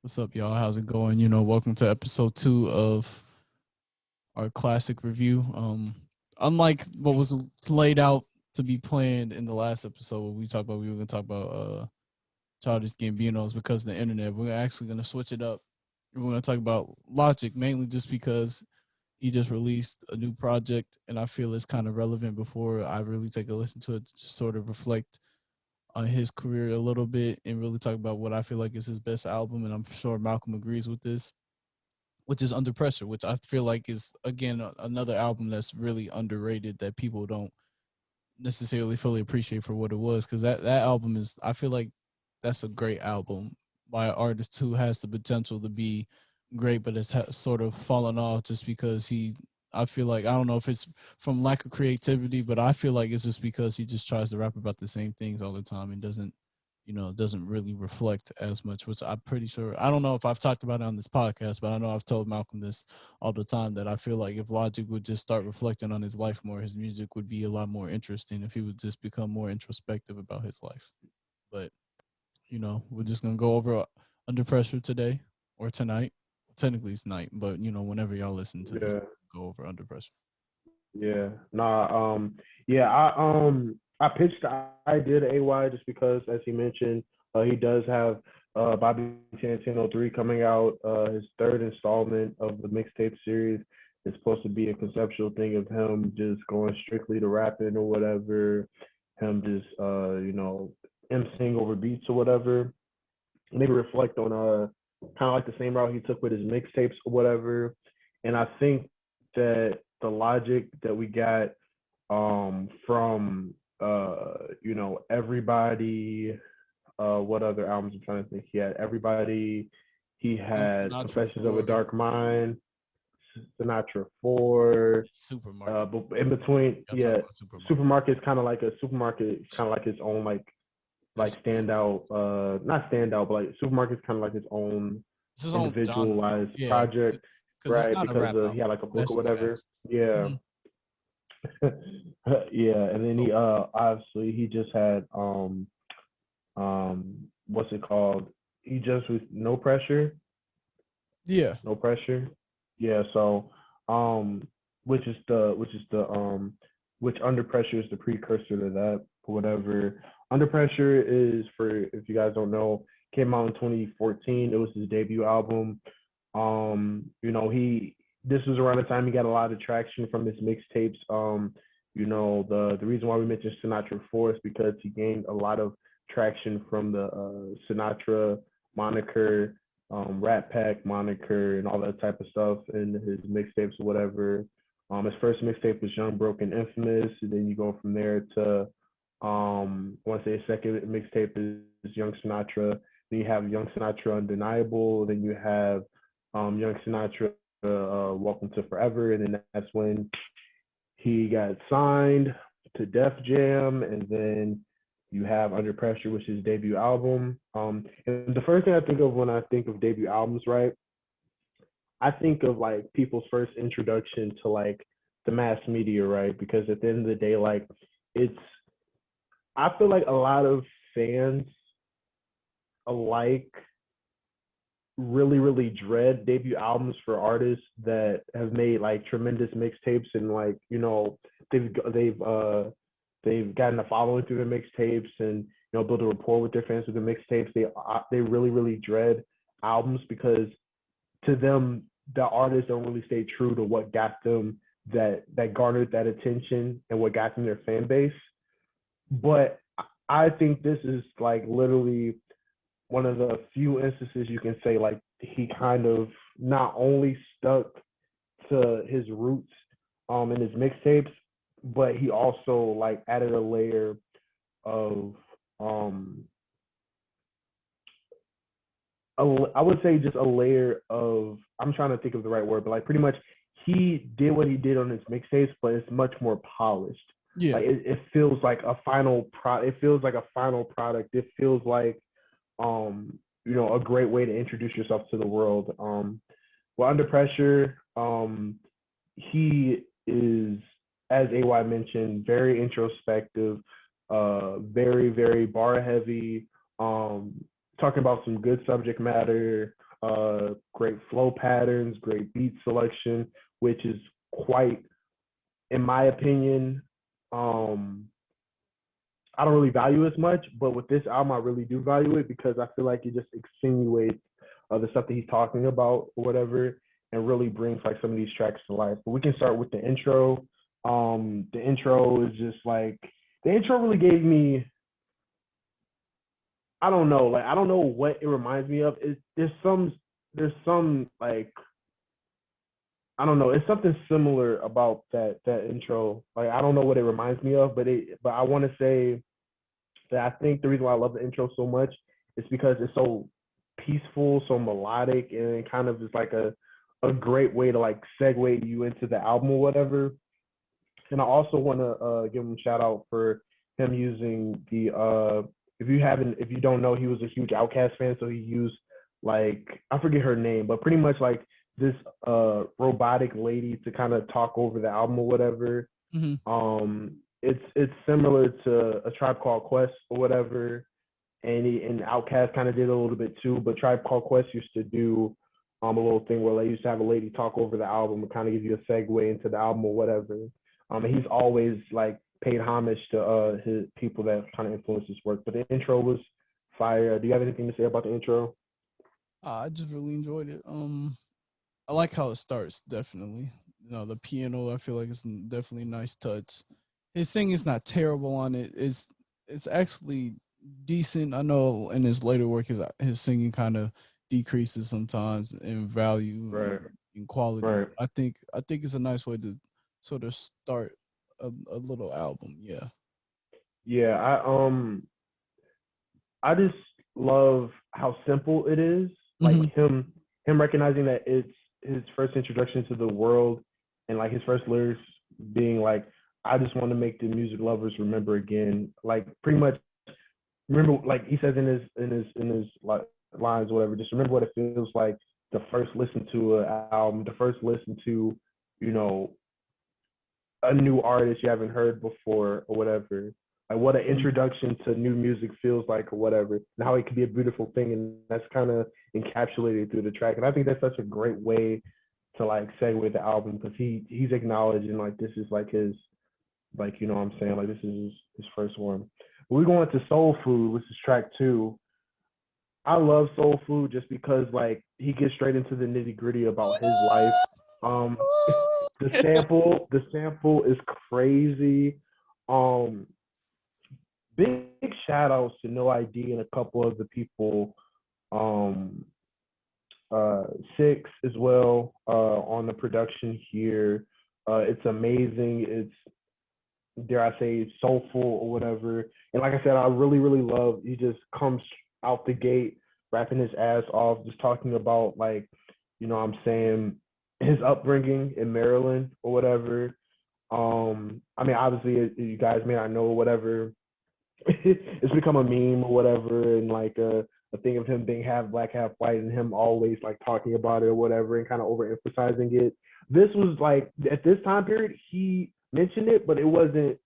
What's up, y'all? How's it going? Welcome to episode 2 of our classic review. Unlike what was laid out to be planned in the last episode, where we were gonna talk about Childish Gambino's because of the internet. We're actually gonna switch it up. We're gonna talk about Logic mainly just because he just released a new project, and I feel it's kind of relevant before I really take a listen to it to sort of reflect on his career a little bit and really talk about what I feel like is his best album. And I'm sure Malcolm agrees with this, which is Under Pressure, which I feel like is again another album that's really underrated that people don't necessarily fully appreciate for what it was, because that album is, I feel like that's a great album by an artist who has the potential to be great, but has sort of fallen off just because I feel like, I don't know if it's from lack of creativity, but I feel like it's just because he just tries to rap about the same things all the time and doesn't really reflect as much, which I'm pretty sure, I don't know if I've talked about it on this podcast, but I know I've told Malcolm this all the time, that I feel like if Logic would just start reflecting on his life more, his music would be a lot more interesting if he would just become more introspective about his life. But, we're just going to go over Under Pressure today or tonight. Technically it's night, but, whenever y'all listen to this, Yeah, go over Under Pressure. yeah. Nah, yeah, I pitched the idea to AY just because, as he mentioned, he does have Bobby Tarantino 3 coming out, his third installment of the mixtape series. It's supposed to be a conceptual thing of him just going strictly to rapping or whatever, him just emceeing over beats or whatever. Maybe reflect on kind of like the same route he took with his mixtapes or whatever. And I think that the logic that we got from everybody, what other albums I'm trying to think, he had everybody, he Young had Sinatra Confessions of a 4, Dark Mind, Sinatra 4, Supermarket. but in between, Y'all talk yeah, about Supermarket. Supermarket's kind of like a supermarket, kind of like his own like That's standout, not standout, but like Supermarket's kind of like his own it's his own genre. individualized Yeah, project, because it's right? not a Because rap he album. had like a book That's or just whatever. fast. Yeah, Mm-hmm. yeah. And then Oh, he obviously he just had what's it called? He just was No Pressure, yeah. No Pressure. Yeah. So um, which is the which Under Pressure is the precursor to that or whatever. Under Pressure is, for if you guys don't know, came out in 2014. It was his debut album. He this was around the time he got a lot of traction from his mixtapes. The reason why we mentioned Sinatra 4 is because he gained a lot of traction from the Sinatra moniker, Rat Pack moniker, and all that type of stuff in his mixtapes or whatever. His first mixtape was Young, Broke, and Infamous, and then you go from there to I want to say his second mixtape is Young Sinatra. Then you have Young Sinatra Undeniable. Then you have Young Sinatra Welcome to Forever, and then that's when he got signed to Def Jam, and then you have Under Pressure, which is his debut album. And the first thing I think of when I think of debut albums, right? I think of like people's first introduction to like the mass media, right? Because at the end of the day, like it's I feel like a lot of fans alike really dread debut albums for artists that have made like tremendous mixtapes, and like they've gotten a following through their mixtapes, and build a rapport with their fans through the mixtapes. They really dread albums because to them the artists don't really stay true to what got them that garnered that attention and what got them their fan base. But I think this is like literally one of the few instances you can say like he kind of not only stuck to his roots in his mixtapes, but he also like added a layer of um I would say just a layer of, I'm trying to think of the right word, but like pretty much he did what he did on his mixtapes, but it's much more polished. Yeah. Like it feels like a final pro. It feels like a final product. It feels like a great way to introduce yourself to the world. Well, Under Pressure, he is, as AY mentioned, very introspective, very bar heavy, um, talking about some good subject matter, great flow patterns, great beat selection, which is quite, in my opinion, um, I don't really value as much, but with this album, I really do value it because I feel like it just insinuates the stuff that he's talking about or whatever, and really brings like some of these tracks to life. But we can start with the intro. The intro is just like the intro really gave me. I don't know, like I don't know what it reminds me of. There's some like I don't know. It's something similar about that intro. Like I don't know what it reminds me of, but I want to say that I think the reason why I love the intro so much is because it's so peaceful, so melodic, and it kind of is like a great way to like segue you into the album or whatever. And I also want to give him a shout out for him using the if you don't know, he was a huge Outkast fan, so he used like I forget her name, but pretty much like this robotic lady to kind of talk over the album or whatever. Mm-hmm. It's similar to a Tribe Called Quest or whatever, and Outkast kind of did a little bit too. But Tribe Called Quest used to do a little thing where they used to have a lady talk over the album and kind of give you a segue into the album or whatever. And he's always like paid homage to his people that kind of influenced his work. But the intro was fire. Do you have anything to say about the intro? I just really enjoyed it. I like how it starts. Definitely, the piano. I feel like it's definitely a nice touch. His singing is not terrible on it. It's actually decent. I know in his later work, his singing kind of decreases sometimes in value Right. and in quality. Right. I think it's a nice way to sort of start a little album. Yeah. Yeah. I just love how simple it is. Like Hmm. him recognizing that it's his first introduction to the world, and like his first lyrics being like, "I just want to make the music lovers remember again." Like pretty much remember, like he says in his like lines, or whatever. Just remember what it feels like to first listen to an album, to first listen to, you know, a new artist you haven't heard before or whatever. Like what an introduction to new music feels like or whatever, and how it can be a beautiful thing, and that's kind of encapsulated through the track. And I think that's such a great way to like segue the album because he's acknowledging like this is like his, like you know what I'm saying, like this is his first one. But we're going to Soul Food, which is track 2. I love Soul Food just because like he gets straight into the nitty gritty about his life. Um, the sample is crazy. Um, big shout outs to No ID and a couple of the people. Um, uh, Six as well on the production here. It's amazing. It's, dare I say, soulful or whatever. And like I said, I really really love. He just comes out the gate rapping his ass off, just talking about like, you know, what I'm saying, his upbringing in Maryland or whatever. I mean, obviously, you guys may not know whatever. It's become a meme or whatever, and like a thing of him being half black, half white, and him always like talking about it or whatever, and kind of overemphasizing it. This was like at this time period, he mentioned it, but it wasn't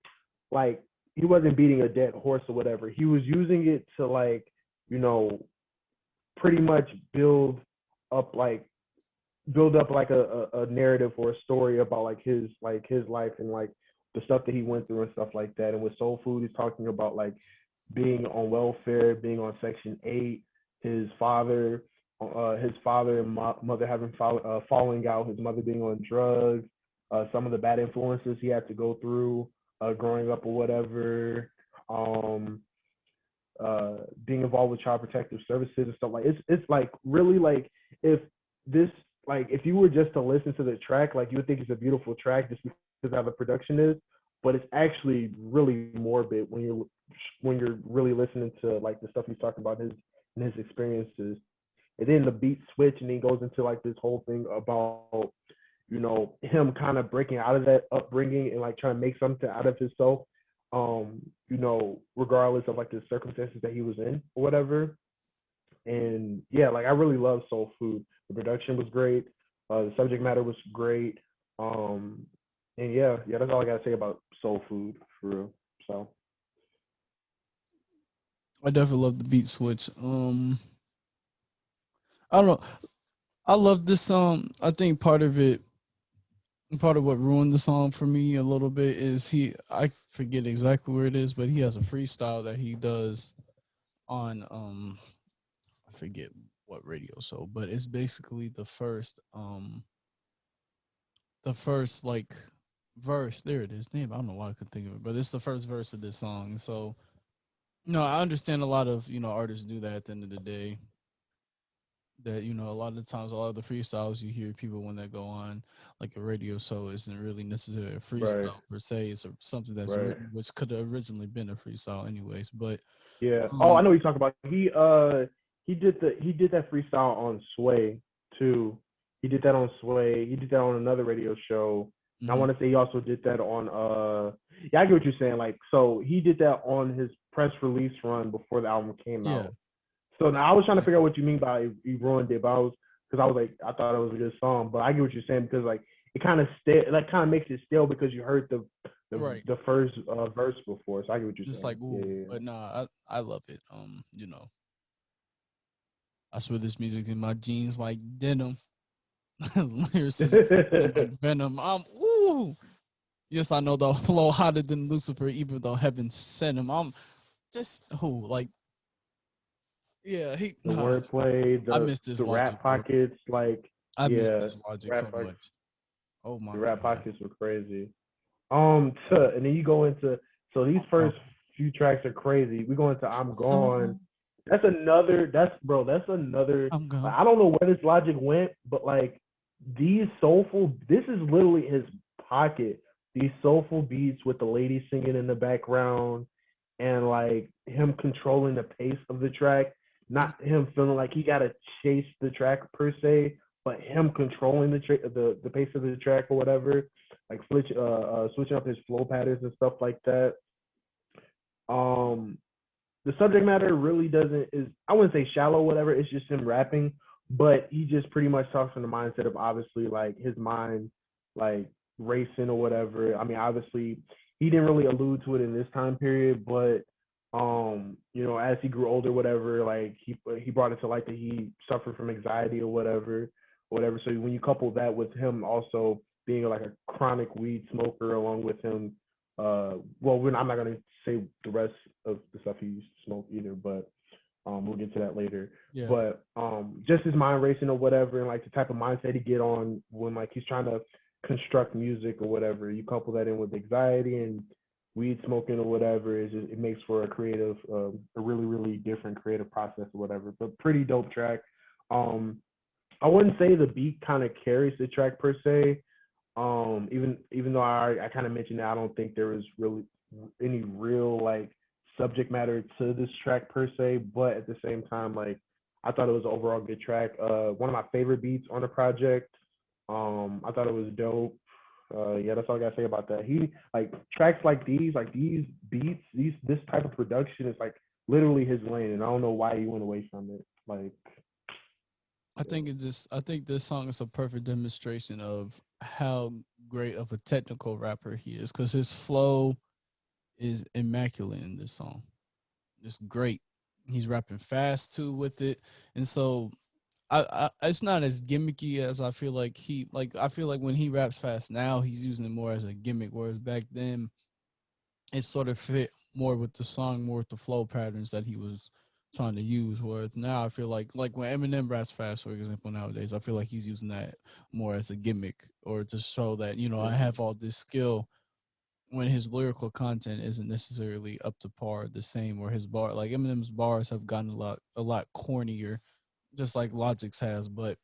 like he wasn't beating a dead horse or whatever. He was using it to like, you know, pretty much up like build up like a narrative or a story about like his life and like the stuff that he went through and stuff like that. And with Soul Food, he's talking about like being on welfare, being on Section 8, his father, and mother having falling out, his mother being on drugs, some of the bad influences he had to go through growing up or whatever. Um, Being involved with child protective services and stuff like it's like really like if this like if you were just to listen to the track, like you would think it's a beautiful track just because of how the production is, but it's actually really morbid when you're really listening to like the stuff he's talking about his experiences. And then the beat switch, and then he goes into like this whole thing about, you know, him kind of breaking out of that upbringing and like trying to make something out of himself, you know, regardless of like the circumstances that he was in or whatever. And yeah, like I really love Soul Food. The production was great. The subject matter was great. Um, and yeah, that's all I gotta say about Soul Food for real. So I definitely love the beat switch. I don't know. I love this song. I think part of what ruined the song for me a little bit is I forget exactly where it is, but he has a freestyle that he does on I forget what radio show, but it's basically the first like verse. There it is. Damn, I don't know why I couldn't think of it, but it's the first verse of this song. So no, I understand a lot of, artists do that at the end of the day. That, a lot of the times, a lot of the freestyles you hear people when they go on like a radio show isn't really necessarily a Right, freestyle per se. It's something that's right. written, which could have originally been a freestyle anyways. But Yeah. Oh, I um, know what you're talking about. He did that freestyle on Sway too. He did that on Sway. He did that on another radio show. And I mhm, want to say he also did that on yeah, I get what you're saying. Like, so he did that on his press release run before the album came yeah, out. So now I was trying to figure out exactly. what you mean by he ruined it, but I was because I was like I thought it was a good song, but I get what you're saying because like it kind of stale, like kind of makes it stale because you heard Right. the first verse before. So I get what you're Just saying. like Yeah, ooh, yeah, but nah, I love it. I swear this music in my jeans like denim. Lyricism spitting like yeah. venom. I'm ooh. Yes, I know the flow hotter than Lucifer, even though heaven sent him. I'm just who like yeah, he The wordplay, I miss this the logic, rap bro. pockets, like I miss yeah, this logic so rap pockets, much. Oh the my rap god. pockets were crazy. Uh, And then you go into so these I'm first gone. few tracks are crazy. We go into I'm I'm Gone. gone. That's another. I'm Like, gone. I don't know where this logic went, but like these soulful. This is literally his pocket. These soulful beats with the lady singing in the background, and like him controlling the pace of the track. Mhm. Not him feeling like he gotta chase the track per se, but him controlling the pace of the track or whatever, like switching up his flow patterns and stuff like that. Um, the subject matter really doesn't is I wouldn't say shallow, whatever. It's just him rapping, but he just pretty much talks from the mindset of obviously like his mind, like racing or whatever. I mean, obviously he didn't really allude to it in this time period, but as he grew older, whatever, like he brought it to light that he suffered from anxiety or whatever. So when you couple that with him also being like a chronic weed smoker, along with him, I'm not gonna say the rest of the stuff he used to smoke either, but we'll get to that later. Yeah. But just his mind racing or whatever, and like the type of mindset he get on when like he's trying to construct music or whatever. You couple that in with anxiety and weed smoking or whatever, it makes for a creative, a really really different creative process or whatever. But pretty dope track. Um, I wouldn't say the beat kind of carries the track per se. Even though I kind of mentioned that I don't think there was really any real like subject matter to this track per se, but at the same time, like I thought it was an overall good track. One of my favorite beats on the project. I thought it was dope. Yeah, that's all I gotta say about that. He like tracks like these beats, this type of production is like literally his lane, and I don't know why he went away from it. Like, yeah, I think this song is a perfect demonstration of how great of a technical rapper he is because his flow is immaculate in this song. It's great. He's rapping fast too with it, and so it's not as gimmicky as I feel like I feel like when he raps fast now he's using it more as a gimmick, whereas back then it sort of fit more with the song, more with the flow patterns that he was trying to use. Whereas now I feel like when Eminem raps fast, for example, nowadays I feel like he's using that more as a gimmick or to show that I yeah, have all this skill when his lyrical content isn't necessarily up to par the same, or his bar like Eminem's bars have gotten a lot cornier, just like Logic's has. But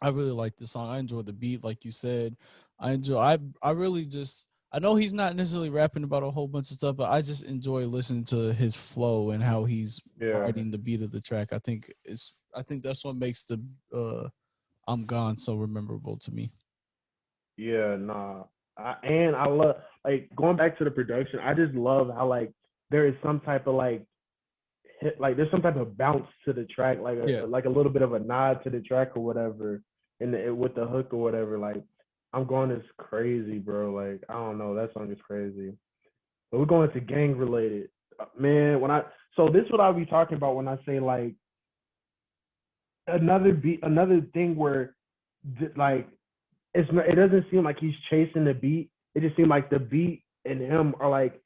I really like this song. I enjoy the beat, like you said. I really just I know he's not necessarily rapping about a whole bunch of stuff, but I just enjoy listening to his flow and how he's yeah, riding the beat of the track. I think that's what makes the I'm Gone so memorable to me. yeah, nah. And I love like going back to the production. I just love how like there is some type of like there's some type of bounce to the track, Yeah. like a little bit of a nod to the track or whatever, with the hook or whatever. Like I'm going is crazy, bro. Like I don't know, that song is crazy. But we're going to gang related, man. When I so this is what I'll be talking about when I say like another thing where like it doesn't seem like he's chasing the beat. It just seems like the beat and him are like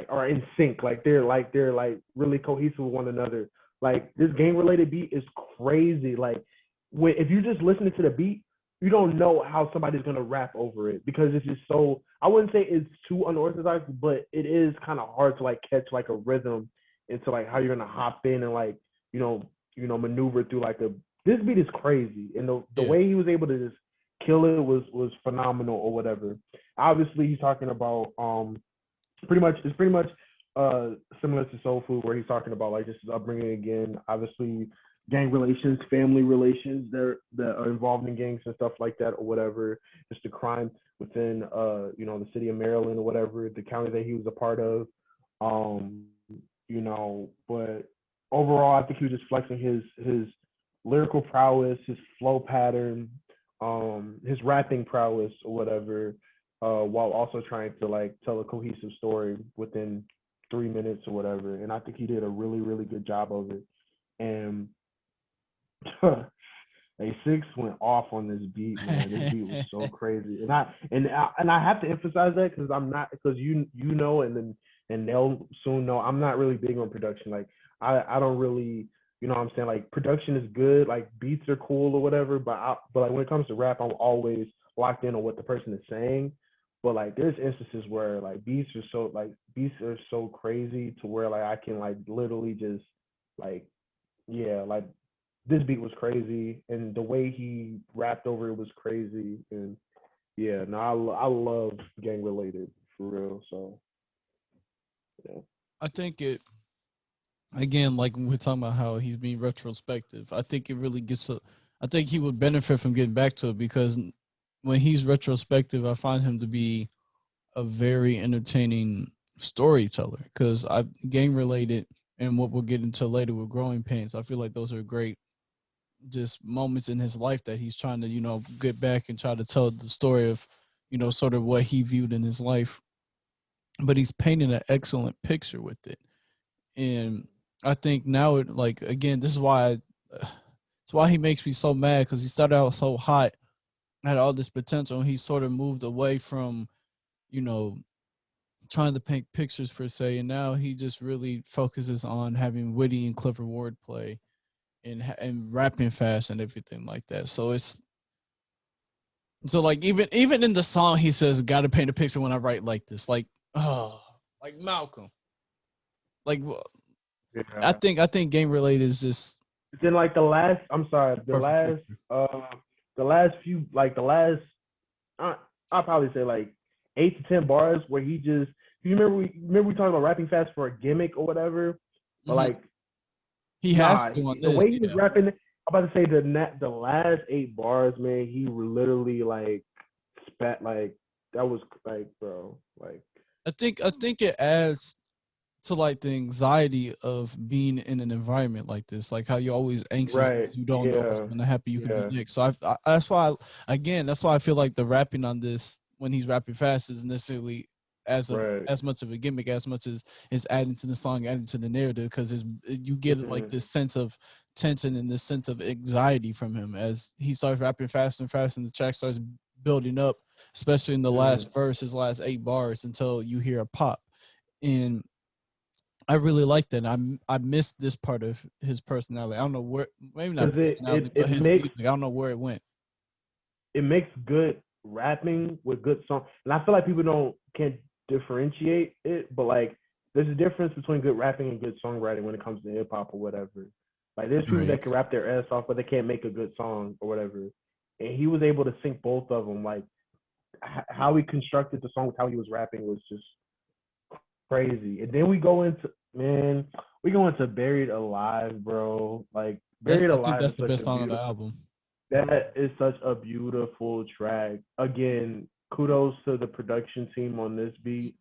are in sync. Like they're really cohesive with one another. Like this gang related beat is crazy. Like when if you just listening to the beat, you don't know how somebody's gonna rap over it because it's just so. I wouldn't say it's too unorthodox, but it is kind of hard to like catch like a rhythm into like how you're gonna hop in and like you know maneuver through like a. This beat is crazy, and the Yeah. way he was able to just kill it was phenomenal or whatever. Obviously, he's talking about pretty much uh similar to Soul Food, where he's talking about like just his upbringing again. Obviously, gang relations, family relations that are involved in gangs and stuff like that or whatever. Just the crime within the city of Maryland or whatever, the county that he was a part of. Um, but overall, I think he was just flexing his lyrical prowess, his flow pattern, his rapping prowess or whatever, while also trying to like tell a cohesive story within 3 minutes or whatever. And I think he did a really, really good job of it. And A6 went off on this beat, man. This beat was so crazy, and I have to emphasize that because I'm not because and they'll soon know I'm not really big on production. Like I don't really what I'm saying, like production is good, like beats are cool or whatever, but like when it comes to rap, I'm always locked in on what the person is saying. But like there's instances where like beats are so crazy to where like I can like literally just like yeah, like this beat was crazy, and the way he rapped over it was crazy, and yeah, no, I love gang related for real. So yeah, I think it again, like when we're talking about how he's being retrospective. I think it really gets. I think he would benefit from getting back to it because when he's retrospective, I find him to be a very entertaining storyteller. Because I gang related and what we'll get into later with growing pains. I feel like those are great just moments in his life that he's trying to get back and try to tell the story of sort of what he viewed in his life, but he's painting an excellent picture with it. And I think now it like again this is why it's why he makes me so mad because he started out so hot, had all this potential, and he sort of moved away from you know trying to paint pictures per se, and now he just really focuses on having witty and clever wordplay and rapping fast and everything like that. So like even in the song he says, "Got to paint a picture when I write like this." Like like Malcolm. Like yeah. I think game related is just Then like the last, I'm sorry, perfect picture. the last few, like the last, I I'll probably say like 8 to 10 bars where he just. You remember we talked about rapping fast for a gimmick or whatever, but Hmm. like He has nah, to on the this, way he was yeah. rapping, I'm about to say the last 8 bars, man, he literally like spat like that was like bro, like I think it adds to like the anxiety of being in an environment like this, like how you're always anxious right, because you don't know what's yeah, going to happen. You could be yeah, next. So that's why again that's why I feel like the rapping on this when he's rapping fast isn't necessarily right, as much of a gimmick as much as is adding to the song, adding to the narrative because you get like mm-hmm. this sense of tension and this sense of anxiety from him as he starts rapping fast and fast and the track starts building up, especially in the Mm-hmm. last verse, his last 8 bars until you hear a pop. And I really like that. I missed this part of his personality. I don't know where, maybe not Because personality, but his music. I don't know where it went. it makes good rapping with good song, and I feel like people don't can't differentiate it, but like there's a difference between good rapping and good songwriting when it comes to hip hop or whatever. Like there's people Right. that can rap their ass off, but they can't make a good song or whatever. And he was able to sync both of them. Like how he constructed the song with how he was rapping was just crazy. And then we go into Buried Alive, bro. Like That's Buried I think Alive that's is the such best a song on the beautiful album. that is such a beautiful track. Again, kudos to the production team on this beat.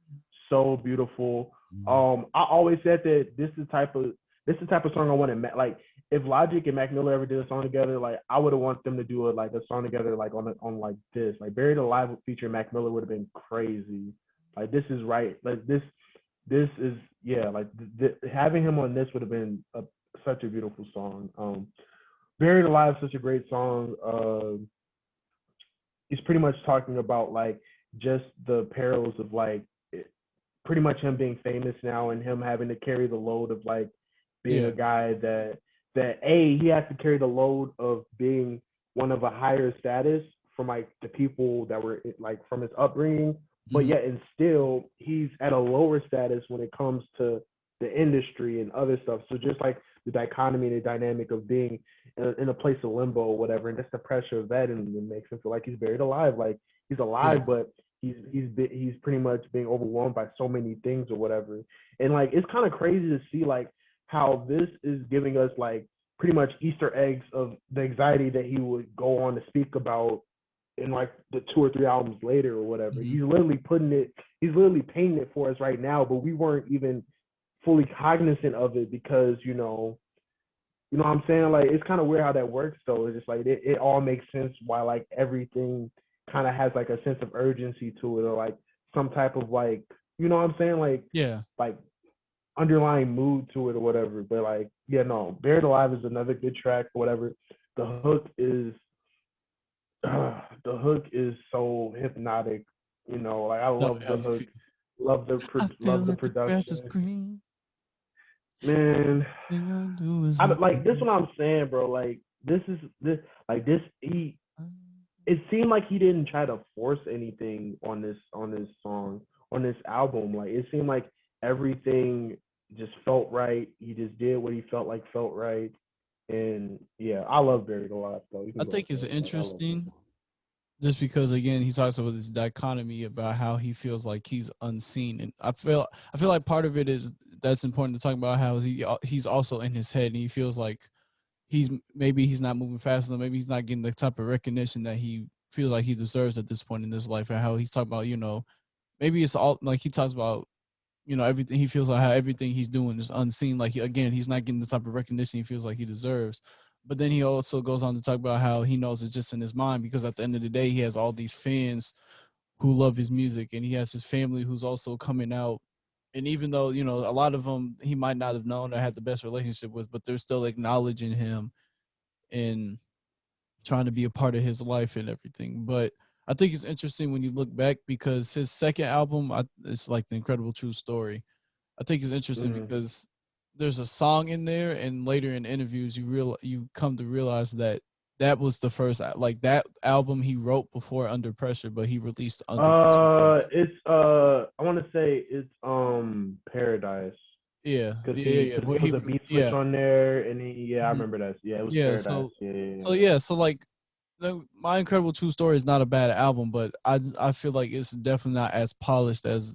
So beautiful. I always said that this is the type of song I want to like. If Logic and Mac Miller ever did a song together, like I would have wanted them to do it like a song together, like on like this, like Buried Alive featuring Mac Miller would have been crazy. Like this is right. Like this is yeah. Like having him on this would have been such a beautiful song. Buried Alive is such a great song. He's pretty much talking about like just the perils of like pretty much him being famous now and him having to carry the load of like being a Yeah. guy that he has to carry the load of being one of a higher status from like the people that were like from his upbringing, but Mhm. yet and still he's at a lower status when it comes to the industry and other stuff. So just like the dichotomy and the dynamic of being in a place of limbo or whatever, and just the pressure of that, and it makes him feel like he's buried alive, like he's Yeah. alive, but he's pretty much being overwhelmed by so many things or whatever. And like it's kind of crazy to see like how this is giving us like pretty much Easter eggs of the anxiety that he would go on to speak about in like the 2 or 3 albums later or whatever. Mhm. He's literally painting it for us right now, but we weren't even fully cognizant of it because what I'm saying? Like it's kind of weird how that works though. It's just like it all makes sense why like everything kind of has like a sense of urgency to it or like some type of like what I'm saying? Yeah. Like underlying mood to it or whatever. But like, yeah, no, Buried Alive is another good track or whatever. The hook is the hook is so hypnotic. Like I No, love the hook, I feel love the like the grass is production, green. man. Thing I do is I like this. What I'm saying, bro. Like this like this. It seemed like he didn't try to force anything on this song on this album. Like it seemed like everything just felt right. He just did what he felt like felt right. And yeah, I love Buried Alive though. You I can go think it's ahead. Like I love it. interesting just because again he talks about this dichotomy about how he feels like he's unseen, and I feel like part of it is that's important to talk about how he's also in his head and he feels like he's not moving fast enough, maybe he's not getting the type of recognition that he feels like he deserves at this point in his life, and how he's talking about maybe it's all like he talks about everything he feels like how everything he's doing is unseen, like again he's not getting the type of recognition he feels like he deserves. But then he also goes on to talk about how he knows it's just in his mind because at the end of the day he has all these fans who love his music, and he has his family who's also coming out. And even though a lot of them he might not have known or had the best relationship with, but they're still acknowledging him and trying to be a part of his life and everything. But I think it's interesting when you look back because his second album, it's like The Incredible True Story. I think it's interesting Mm. because there's a song in there, and later in interviews, you come to realize that that was the first like that album he wrote before Under Pressure, but he released Under Pressure first. It's I want to say it's Paradise Yeah, because yeah, yeah, he yeah. because Well, there was a beat switch yeah, on there and I mhm, remember that. Yeah, it was yeah. Paradise. So, Yeah, yeah, so yeah. yeah, so like My Incredible True Story is not a bad album, but I feel like it's definitely not as polished as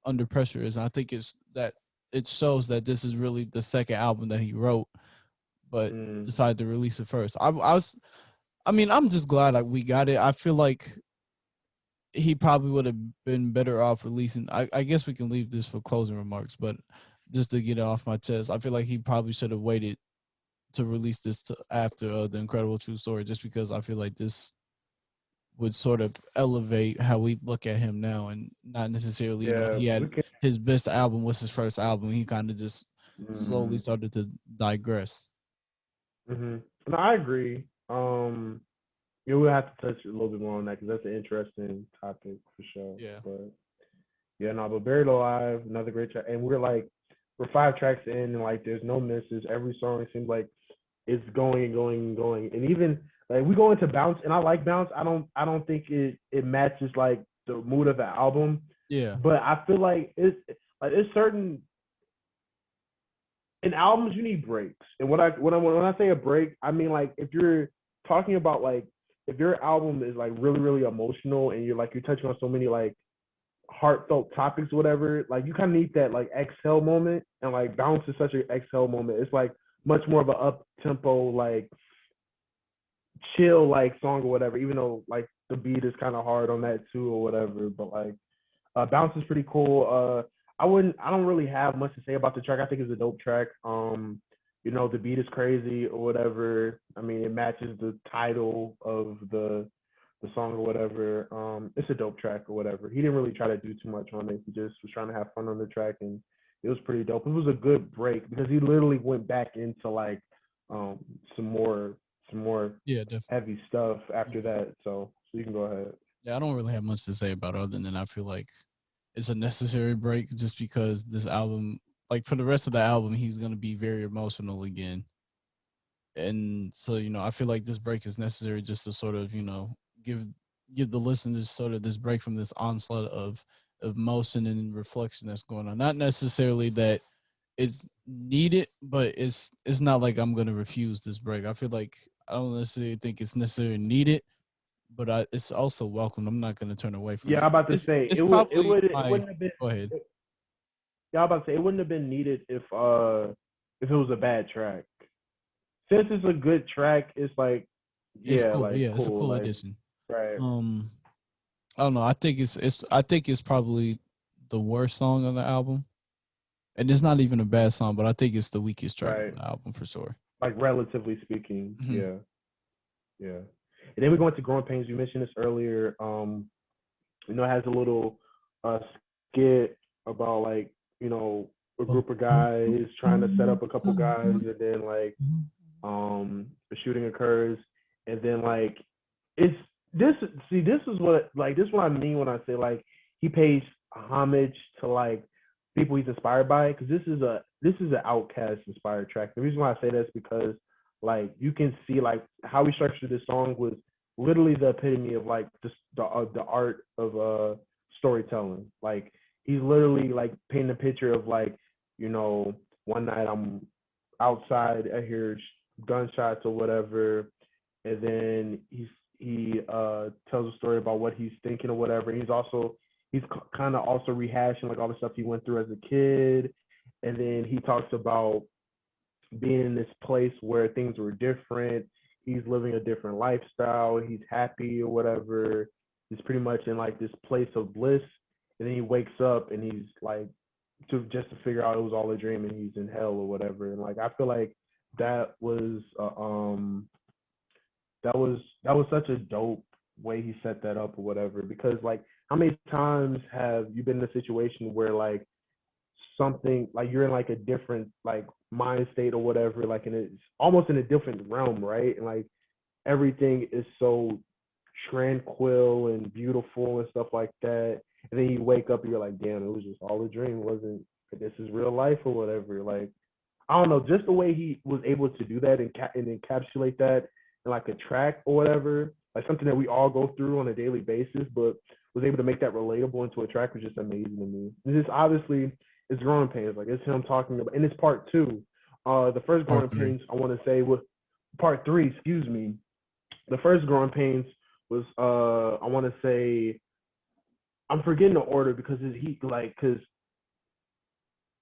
Under Pressure is. And I think it's that it shows that this is really the second album that he wrote, but Mm. decided to release it first. I mean, I'm just glad like we got it. I feel like he probably would have been better off releasing. I guess we can leave this for closing remarks, but just to get it off my chest, I feel like he probably should have waited to release this after The Incredible True Story, just because I feel like this would sort of elevate how we look at him now, and not necessarily, Yeah, he we had can. his best album was his first album. He kind of just slowly Mm. started to digress. Mm-hmm. No, I agree. We'll have to touch a little bit more on that because that's an interesting topic for sure. Yeah. But yeah, no, but Buried Alive, another great track, and we're 5 tracks in, and like there's no misses. Every song seems like it's going and going and going, and even like we go into Bounce, and I like Bounce. I don't think it matches like the mood of the album, Yeah. but I feel like it's certain in albums you need breaks. And when I say a break, I mean like if you're talking about like if your album is like really really emotional and you're touching on so many like heartfelt topics, whatever, like you kind of need that like exhale moment. And like Bounce is such an exhale moment. It's like much more of a up tempo like chill like song or whatever. Even though like the beat is kind of hard on that too or whatever, but like Bounce is pretty cool. I don't really have much to say about the track. I think it's a dope track. The beat is crazy or whatever. I mean, it matches the title of the song or whatever. It's a dope track or whatever. He didn't really try to do too much on it. He just was trying to have fun on the track, and it was pretty dope. It was a good break because he literally went back into like um some more some more Yeah, definitely. heavy stuff after Mhm. that. So you can go ahead. Yeah, I don't really have much to say about it other than I feel like it's a necessary break just because this album, like for the rest of the album, he's gonna be very emotional again. And so, I feel like this break is necessary just to sort of, give give the listeners sort of this break from this onslaught of motion and reflection that's going on. Not necessarily that it's needed, but it's not like I'm gonna refuse this break. I feel like I don't necessarily think it's necessarily needed, but it's also welcome. I'm not gonna turn away from Yeah, it. I'm about to It's say it's probably it my wouldn't have been. go ahead. Yeah, I'm about to say it wouldn't have been needed if it was a bad track. Since it's a good track, it's like It's yeah, cool. like Yeah, it's a cool, cool like addition. right, Um, I don't know. I think it's probably the worst song on the album, and it's not even a bad song, but I think it's the weakest track on right. the album for sure. Like relatively speaking, Hmm. yeah, yeah. And then we go into Growing Pains. You mentioned this earlier. It has a little uh skit about like a group of guys trying to set up a couple guys, and then like a shooting occurs, and then like it's this. See, this is what I mean when I say like he pays homage to like people he's inspired by, because this is an Outcast inspired track. The reason why I say that is because like you can see like how he structured this song was literally the epitome of like the art of storytelling. Like he's literally like painting a picture of like one night I'm outside, I hear gunshots or whatever, and then he tells a story about what he's thinking or whatever. He's kind of also rehashing like all the stuff he went through as a kid, and then he talks about being in this place where things were different. He's living a different lifestyle. He's happy or whatever. He's pretty much in like this place of bliss, and then he wakes up and he's like just to figure out it was all a dream and he's in hell or whatever. And like I feel like that was that was such a dope way he set that up or whatever. Because like how many times have you been in a situation where like something like you're in like a different like mind state or whatever, like and it's almost in a different realm, right? And like everything is so tranquil and beautiful and stuff like that. And then you wake up and you're like, damn, it was just all a dream. It wasn't this is real life or whatever. Like I don't know, just the way he was able to do that and encapsulate that in like a track or whatever, like something that we all go through on a daily basis, but was able to make that relatable into a track was just amazing to me. This obviously it's Growing Pains, like it's him talking about, and it's part two. The first Part Growing three. Pains I want to say was part three, excuse me. The first Growing Pains was I want to say I'm forgetting the order because because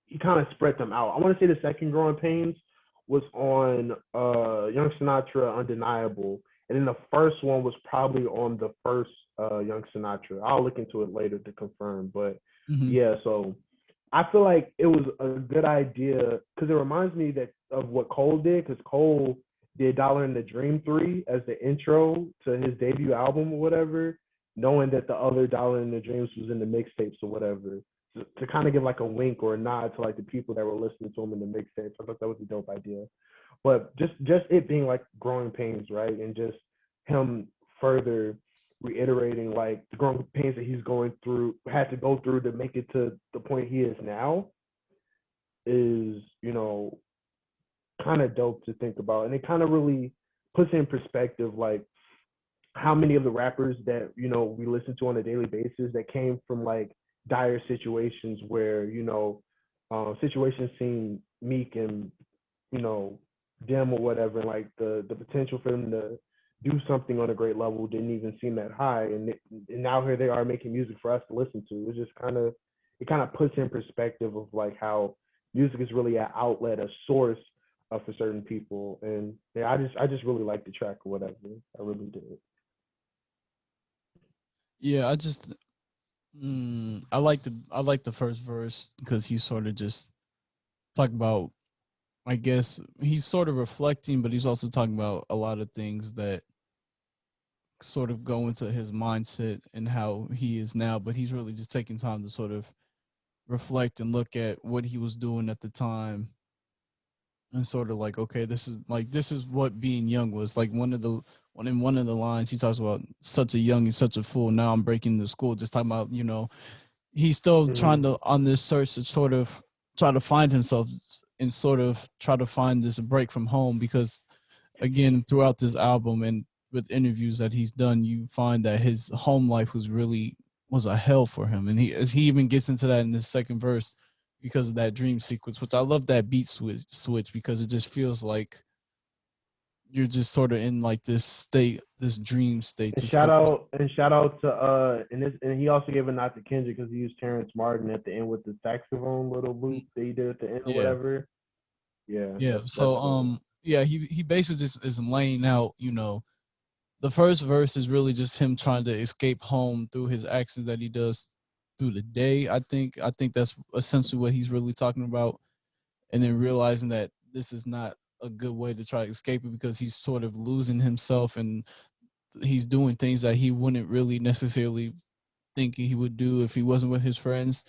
he kind of spread them out. I want to say the second Growing Pains was on Young Sinatra Undeniable, and then the first one was probably on the first Young Sinatra. I'll look into it later to confirm, but Hmm. yeah. So I feel like it was a good idea because it reminds me that of what Cole did, because Cole did Dollar in the Dream 3 as the intro to his debut album or whatever, knowing that the other Dollar in the Dreams was in the mixtapes or whatever, to kind of give like a wink or a nod to like the people that were listening to him in the mixtapes. I thought that was a dope idea. But just it being like Growing Pains, right? And just him further reiterating like the growing pains that he's going through, had to go through to make it to the point he is now is, kind of dope to think about. And it kind of really puts in perspective like how many of the rappers that, we listen to on a daily basis that came from like dire situations where, situations seem meek and, you know, dim or whatever, and like the potential for them to do something on a great level didn't even seem that high, and now here they are making music for us to listen to. It's just it kind of puts in perspective of like how music is really an outlet, a source for certain people, and yeah, I just really like the track or whatever. I really did. Yeah, I like the first verse because he's sort of just talking about. I guess he's sort of reflecting, but he's also talking about a lot of things that sort of go into his mindset and how he is now. But he's really just taking time to sort of reflect and look at what he was doing at the time and sort of like, okay, this is what being young was like. One of the lines he talks about such a young and such a fool. Now I'm breaking the school. Just talking about, he's still Hmm. trying to on this search to sort of try to find himself and sort of try to find this break from home, because again throughout this album and with interviews that he's done, you find that his home life was a hell for him, and he even gets into that in the second verse because of that dream sequence, which I love that beat switch because it just feels like you're just sort of in like this state, this dream state, And just sort of. shout out to and he also gave a nod to Kendrick because he used Terrence Martin at the end with the saxophone little loop that he did at the end or Yeah. whatever. Yeah, Yeah. that's So dope. yeah, he basically just is laying out, the first verse is really just him trying to escape home through his actions that he does through the day. I think that's essentially what he's really talking about. And then realizing that this is not a good way to try to escape it, because he's sort of losing himself and he's doing things that he wouldn't really necessarily think he would do if he wasn't with his friends.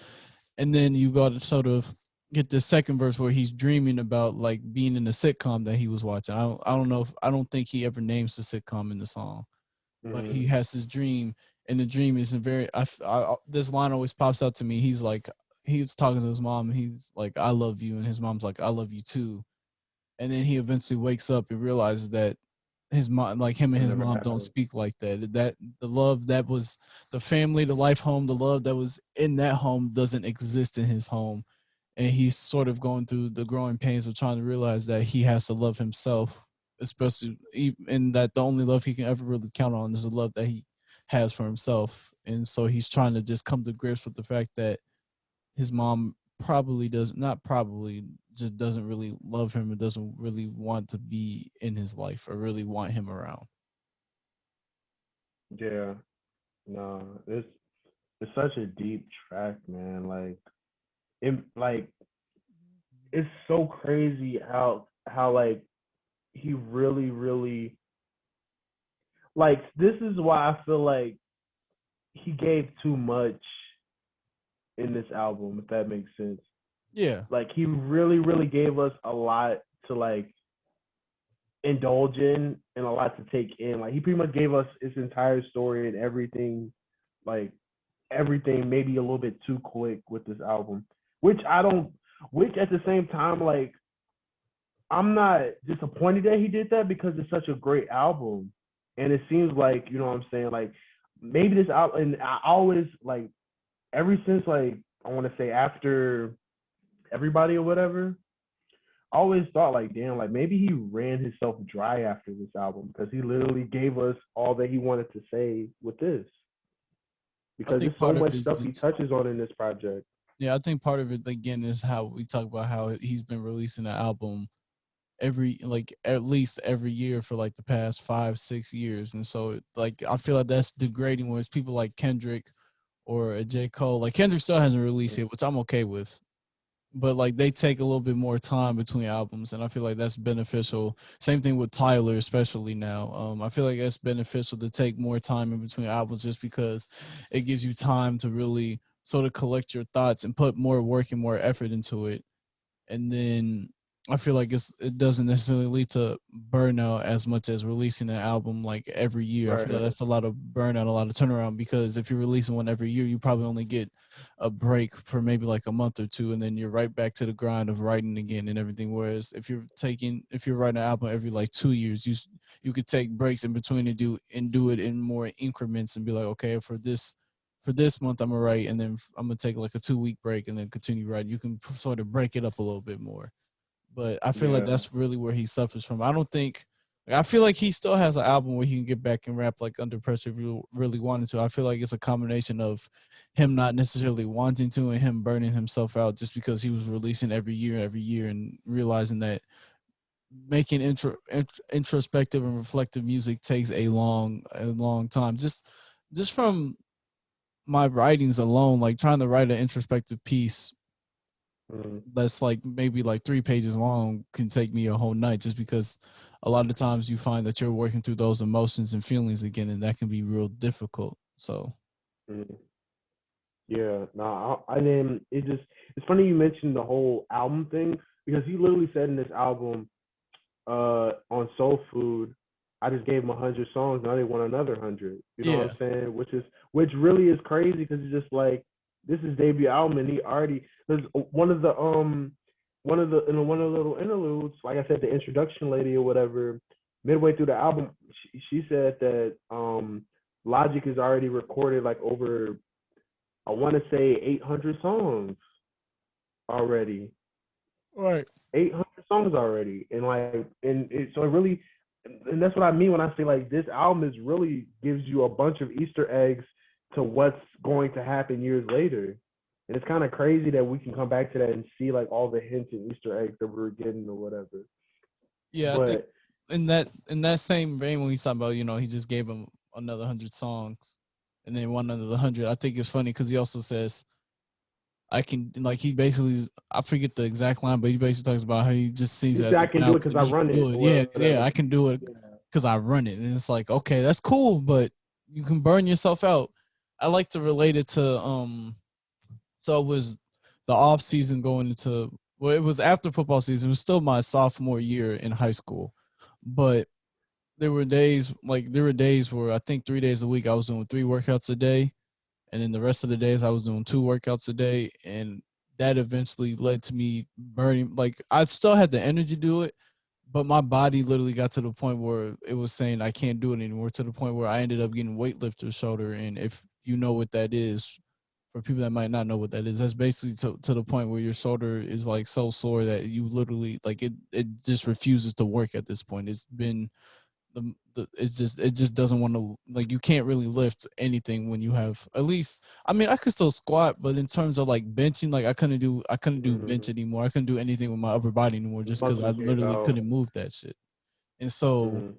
And then you got to sort of get the second verse where he's dreaming about like being in the sitcom that he was watching. I don't know if I don't think he ever names the sitcom in the song, but Hmm. he has this dream, and the dream is a very this line always pops out to me. He's talking to his mom and he's like, I love you, and his mom's like, I love you too. And then he eventually wakes up and realizes that his mom, like him and That his never mom, don't happened. speak like that. That the love that was the family, the life home, the love that was in that home doesn't exist in his home. And he's sort of going through the growing pains of trying to realize that he has to love himself, especially and that the only love he can ever really count on is the love that he has for himself. And so he's trying to just come to grips with the fact that his mom probably does not probably just doesn't really love him and doesn't really want to be in his life or really want him around. Yeah, no, it's such a deep track, man. Like it's so crazy how like he really like this is why I feel like he gave too much in this album, if that makes sense. Yeah, Like he really gave us a lot to like indulge in and a lot to take in. Like he pretty much gave us his entire story and everything, like everything maybe a little bit too quick with this album. Which I don't which at the same time, like I'm not disappointed that he did that because it's such a great album. And it seems like, you know what I'm saying, like maybe this album and I always like ever since like I want to say after everybody or whatever, I always thought like, damn, like maybe he ran himself dry after this album because he literally gave us all that he wanted to say with this. I Because think there's so part of much it stuff he just touches on in this project. yeah, I think part of it again is how we talk about how he's been releasing the album every like at least every year for like the past 5 6 years, and so like I feel like that's degrading when it's people like Kendrick or a J. Cole. Like Kendrick still hasn't released it, which I'm okay with, but like they take a little bit more time between albums, and I feel like that's beneficial. Same thing with Tyler, especially now. I feel like it's beneficial to take more time in between albums just because it gives you time to really sort of collect your thoughts and put more work and more effort into it. And then I feel like it doesn't necessarily lead to burnout as much as releasing an album like every year. I feel like Right. that's a lot of burnout, a lot of turnaround, because if you're releasing one every year, you probably only get a break for maybe like a month or two, and then you're right back to the grind of writing again and everything. Whereas if you're writing an album every like 2 years, you could take breaks in between and do it in more increments and be like, okay, for this month I'm gonna write, and then I'm gonna take like a 2 week break and then continue writing. You can sort of break it up a little bit more. But I feel like Yeah. that's really where he suffers from. I don't think. I feel like he still has an album where he can get back and rap like Under Pressure if you really wanted to. I feel like it's a combination of him not necessarily wanting to and him burning himself out just because he was releasing every year, and realizing that making introspective and reflective music takes a long time. Just from my writings alone, like trying to write an introspective piece Mm. that's like maybe like 3 pages long can take me a whole night, just because a lot of times you find that you're working through those emotions and feelings again, and that can be real difficult. So Mm. Yeah. No, I didn't. It just it's funny you mentioned the whole album thing because he literally said in this album, on Soul Food, I just gave him 100 songs. Now they want another 100. You know what Yeah, I'm saying? Which really is crazy because it's just like this is debut album and he already there's one of the little interludes, like I said, the introduction lady or whatever. Midway through the album, she said that Logic is already recorded like over, I want to say 800 songs already. right. 800 songs already, and so it really, and that's what I mean when I say like this album is really gives you a bunch of Easter eggs to what's going to happen years later, and it's kind of crazy that we can come back to that and see like all the hints and Easter eggs that we were getting or whatever. Yeah, I think But in that same vein when he's talking about, he just gave him another 100 songs, and then one another 100. I think it's funny because he also says I can, like, he basically, I forget the exact line, but he basically talks about how he just sees he it said as I a can do challenge. it because Like I he run can it do it. Yeah, or yeah, I whatever. can do it Yeah. because I run it. And it's like, okay, that's cool, but you can burn yourself out. I like to relate it to so it was the off season going into, well, it was after football season. It was still my sophomore year in high school. But there were days where I think 3 days a week I was doing 3 workouts a day, and then the rest of the days I was doing 2 workouts a day, and that eventually led to me burning. Like, I still had the energy to do it, but my body literally got to the point where it was saying I can't do it anymore. To the point where I ended up getting weightlifter shoulder, and if you know what that is, for people that might not know what that is, that's basically to the point where your shoulder is like so sore that you literally, like, it just refuses to work at this point. It's been it just doesn't want to, like, you can't really lift anything when you have, at least, I mean, I could still squat, but in terms of like benching, like, I couldn't do bench Mm-hmm. anymore. I couldn't do anything with my upper body anymore The just because I muscles gave literally out. couldn't move that shit. And so Mm-hmm.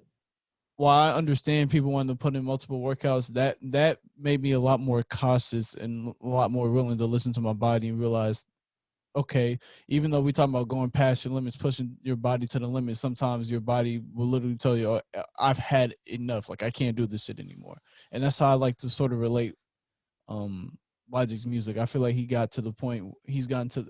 while I understand people wanting to put in multiple workouts, that made me a lot more cautious and a lot more willing to listen to my body and realize, okay, even though we talk about going past your limits, pushing your body to the limit, sometimes your body will literally tell you, "Oh, I've had enough. Like, I can't do this shit anymore." And that's how I like to sort of relate um Logic's music. I feel like he got to the point, he's gotten to,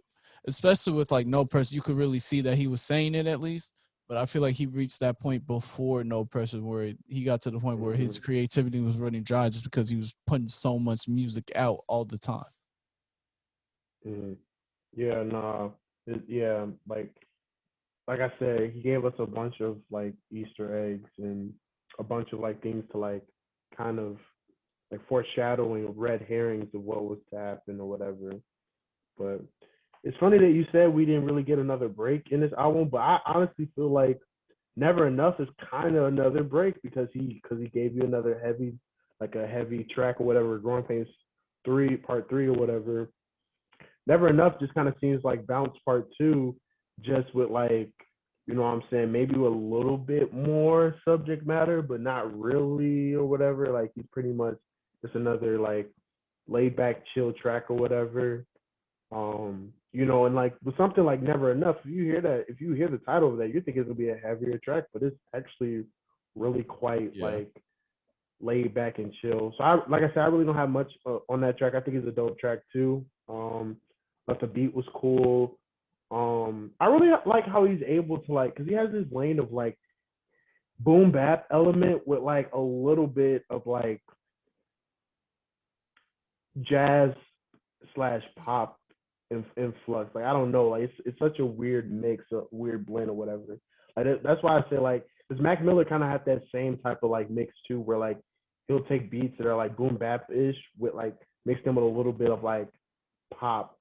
especially with like No Pressure, you could really see that he was saying it at least. But I feel like he reached that point before No Pressure, where he got to the point where his Mm-hmm. creativity was running dry just because he was putting so much music out all the time. Mm-hmm. Yeah, no, yeah, like I said, he gave us a bunch of like Easter eggs and a bunch of like things to like kind of like foreshadowing of red herrings of what was to happen or whatever. But it's funny that you said we didn't really get another break in this album, but I honestly feel like Never Enough is kind of another break because he gave you another heavy, like a heavy track or whatever, Growing Pains 3 part 3 or whatever. Never Enough just kind of seems like Bounce Part Two, just with like, you know what I'm saying, maybe with a little bit more subject matter, but not really or whatever. Like he's pretty much just another like laid back chill track or whatever. And like with something like Never Enough, if you hear the title of that, you think it's gonna be a heavier track, but it's actually really quite Yeah. like laid back and chill. So like I said, I really don't have much on that track. I think it's a dope track too. But the beat was cool. I really like how he's able to like, cause he has this lane of like boom bap element with like a little bit of like jazz slash pop influx. Like I don't know, like it's such a weird mix, a weird blend or whatever. Like that's why I say like, does Mac Miller kind of have that same type of like mix too, where like he'll take beats that are like boom bap ish with like mix them with a little bit of like pop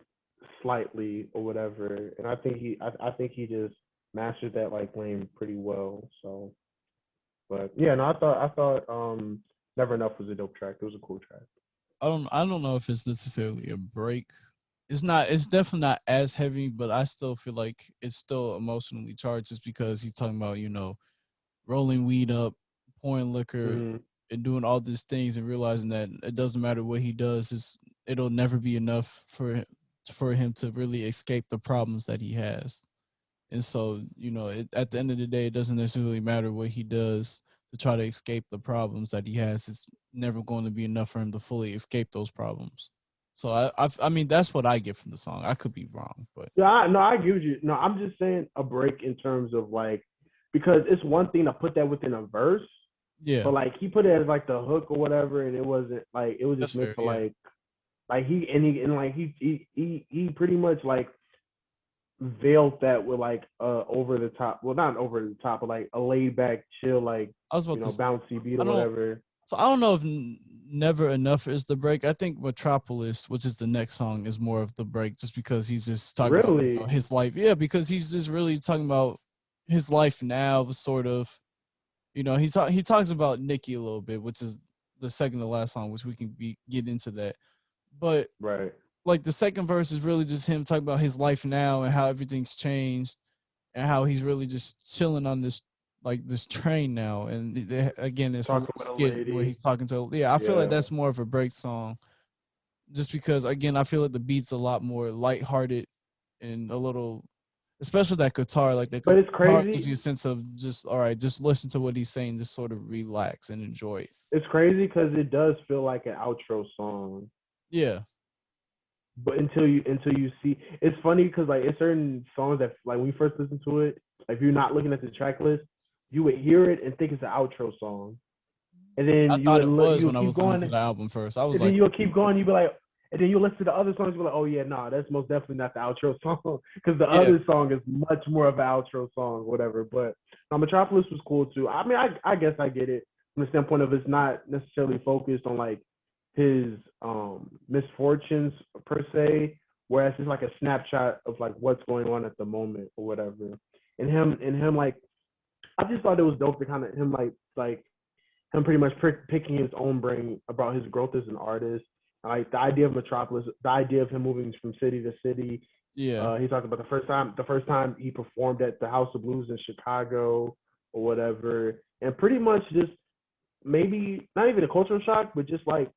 slightly or whatever. And I think he just mastered that like lane pretty well. So, but yeah, no, I thought Never Enough was a dope track. It was a cool track. I don't know if it's necessarily a break. It's not. It's definitely not as heavy, but I still feel like it's still emotionally charged, just because he's talking about, rolling weed up, pouring liquor, Mm-hmm. and doing all these things, and realizing that it doesn't matter what he does, it'll never be enough for him to really escape the problems that he has. And so, at the end of the day, it doesn't necessarily matter what he does to try to escape the problems that he has. It's never going to be enough for him to fully escape those problems. So I mean that's what I get from the song. I could be wrong, but Yeah, no, I agree with you. No, I'm just saying a break in terms of like because it's one thing to put that within a verse, yeah, but like he put it as like the hook or whatever, and it wasn't like it was that's just meant fair. for Yeah, like he pretty much like veiled that with like over the top, well not over the top, but like a laid back, chill, like I was about to say bouncy beat I or don't. whatever. So I don't know if Never Enough is the break. I think Metropolis, which is the next song, is more of the break, just because he's just talking about Really, his life. Yeah, because he's just really talking about his life now, sort of. He talks about Nikki a little bit, which is the second to last song, which we can get into that. But right? like the second verse is really just him talking about his life now and how everything's changed and how he's really just chilling on this train now. And again, it's a Talking little with a skit where lady, he's talking to. Yeah, I feel like yeah. that's more of a break song, just because again, I feel like the beat's a lot more lighthearted and a little, especially that guitar. Like the But it's guitar gives crazy. you a sense of just all right, just listen to what he's saying, just sort of relax and enjoy it. It's crazy because it does feel like an outro song. Yeah, But until you see, it's funny because like it's certain songs that like when you first listen to it, like, if you're not looking at the track list, you would hear it and think it's an outro song, and I then thought it was you'll when I keep was listening going, to the album first. I was and then like, you'll keep going. You be like, and then you listen to the other songs. You be like, oh yeah, no, that's most definitely not the outro song because the yeah, other song is much more of an outro song, whatever. But Metropolis was cool too. I mean, I guess I get it from the standpoint of it's not necessarily focused on like his misfortunes per se, whereas it's like a snapshot of like what's going on at the moment or whatever. And him like I just thought it was dope to kind of him like him pretty much picking his own brain about his growth as an artist. Like the idea of Metropolis, the idea of him moving from city to city. yeah. He talked about the first time he performed at the House of Blues in Chicago or whatever, and pretty much just maybe not even a cultural shock, but just like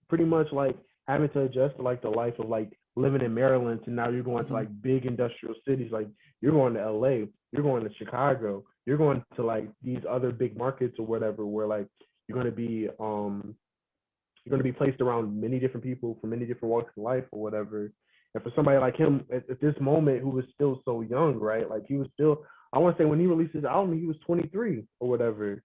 pretty much like having to adjust to like the life of like living in Maryland, and now you're going to Mhm. like big industrial cities. Like you're going to LA, you're going to Chicago, you're going to like these other big markets or whatever, where like you're going to be you're going to be placed around many different people from many different walks of life or whatever. And for somebody like him at this moment who was still so young, right? Like he was still, I want to say when he released his album, he was 23 or whatever.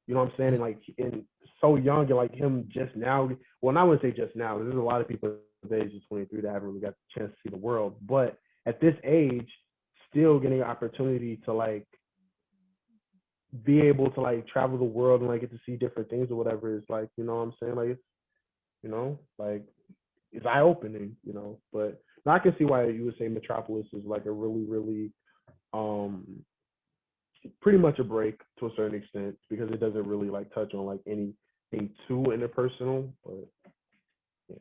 You know what I'm saying? And like, and so young, and like him just now. Well, I wouldn't say just now. There's a lot of people at the age of 23 that haven't really got the chance to see the world. But at this age, still getting an opportunity to like be able to like travel the world and like get to see different things or whatever is like, you know what I'm saying? Like, like it's eye opening, But now I can see why you would say Metropolis is like a really, really um pretty much a break to a certain extent because it doesn't really like touch on like anything too interpersonal. But yeah,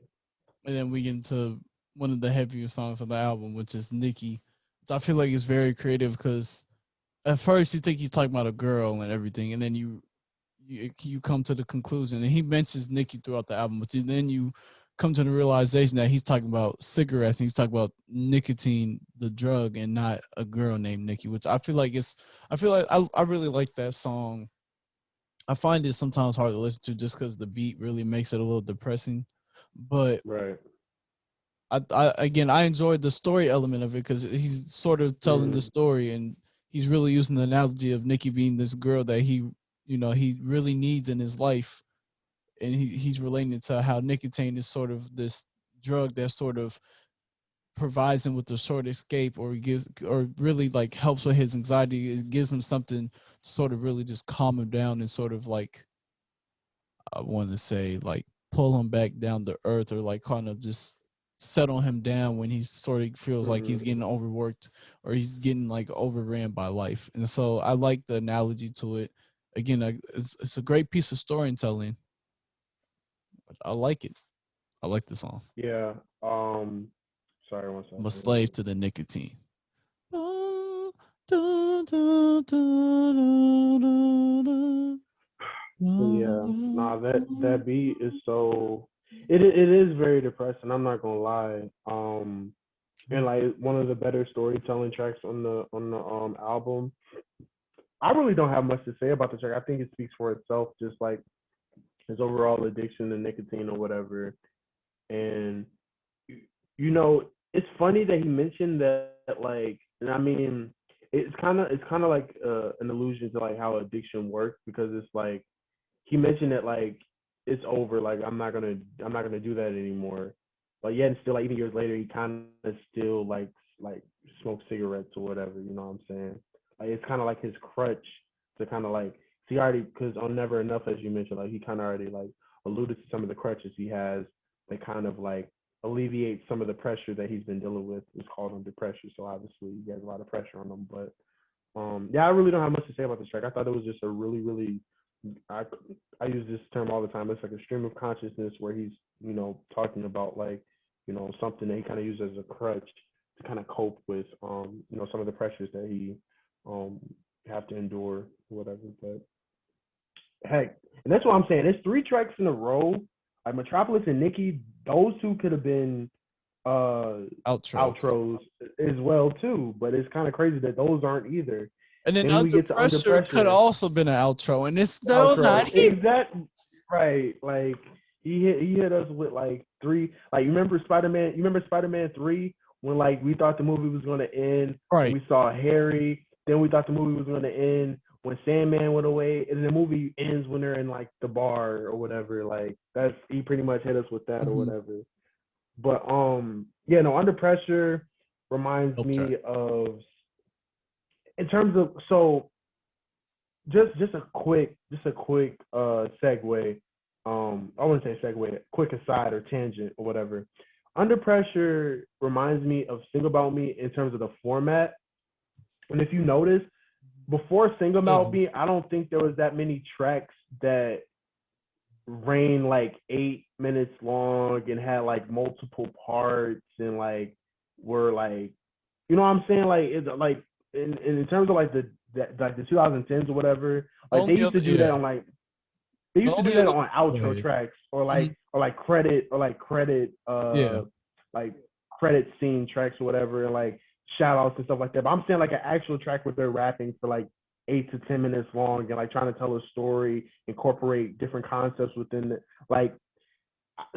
And then we get into one of the heavier songs on the album, which is Nikki. So I feel like it's very creative because at first you think he's talking about a girl and everything, and then you come to the conclusion, and he mentions Nikki throughout the album, but then you come to the realization that he's talking about cigarettes and he's talking about nicotine, the drug, and not a girl named Nikki. Which I feel like I really like that song. I find it sometimes hard to listen to just because the beat really makes it a little depressing, but right. I again I enjoyed the story element of it because he's sort of telling the Mm-hmm. story and he's really using the analogy of Nikki being this girl that he really needs in his life, and he's relating it to how nicotine is sort of this drug that sort of provides him with a short escape, or gives, or really like helps with his anxiety. It gives him something to sort of really just calm him down and sort of like, I want to say, like pull him back down to earth, or like kind of just settle him down when he sort of feels like he's Mm-hmm. getting overworked or he's getting like overran by life. And so I like the analogy to it. Again, it's a great piece of storytelling. I like it. I like the song. Yeah. Sorry, one I'm a second. slave to the nicotine. But yeah, nah, that beat is so. It is very depressing. I'm not gonna lie. And like one of the better storytelling tracks on the album. I really don't have much to say about the track. I think it speaks for itself. Just like his overall addiction to nicotine or whatever. And you know, it's funny that he mentioned that, like, and I mean, it's kind of like an allusion to like how addiction works, because it's like he mentioned that like it's over, like I'm not gonna do that anymore. But yet and still, like even years later, he kind of still like smokes cigarettes or whatever. You know what I'm saying? Like it's kind of like his crutch to kind of like he already, because on Never Enough, as you mentioned, like he kind of already like alluded to some of the crutches he has that kind of like alleviate some of the pressure that he's been dealing with. It's called under pressure, so obviously he has a lot of pressure on him. But yeah, I really don't have much to say about this track. I thought it was just a really, really I I use this term all the time. It's like a stream of consciousness where he's, talking about like, something that he kind of uses as a crutch to kind of cope with some of the pressures that he um have to endure or whatever. But heck, and that's what I'm saying. It's three tracks in a row. Like Metropolis and Nicki, those two could have been uh Outro. outros as well too. But it's kind of crazy that those aren't either. And then Then we Under get to Under Pressure could have Pressure also been an outro, and it's still outro. not either. Exactly. Right. Like he hit us with like three. Like you remember Spider Man? You remember Spider Man 3 when like we thought the movie was gonna end and Right. we saw Harry. Then we thought the movie was gonna end when Sandman went away, and the movie ends when they're in like the bar or whatever. Like that's he pretty much hit us with that or Mm-hmm. whatever. But yeah, no, Under Pressure reminds Okay. me of, in terms of, so just a quick segue. I wouldn't say segue, quick aside or tangent or whatever. Under Pressure reminds me of Sing About Me in terms of the format. And if you notice, before Sing About Me, I don't think there was that many tracks that ran like 8 minutes long and had like multiple parts and like were like, you know what I'm saying? Like it's like in terms of like the 2010s or whatever, The like they only used other, to do that yeah. on like they The used to do only that other, on go outro ahead. tracks or Mhm. like credit Yeah. like credit scene tracks or whatever, and like shout outs and stuff like that. But I'm saying like an actual track where they're rapping for like 8 to 10 minutes long and like trying to tell a story, incorporate different concepts within it. Like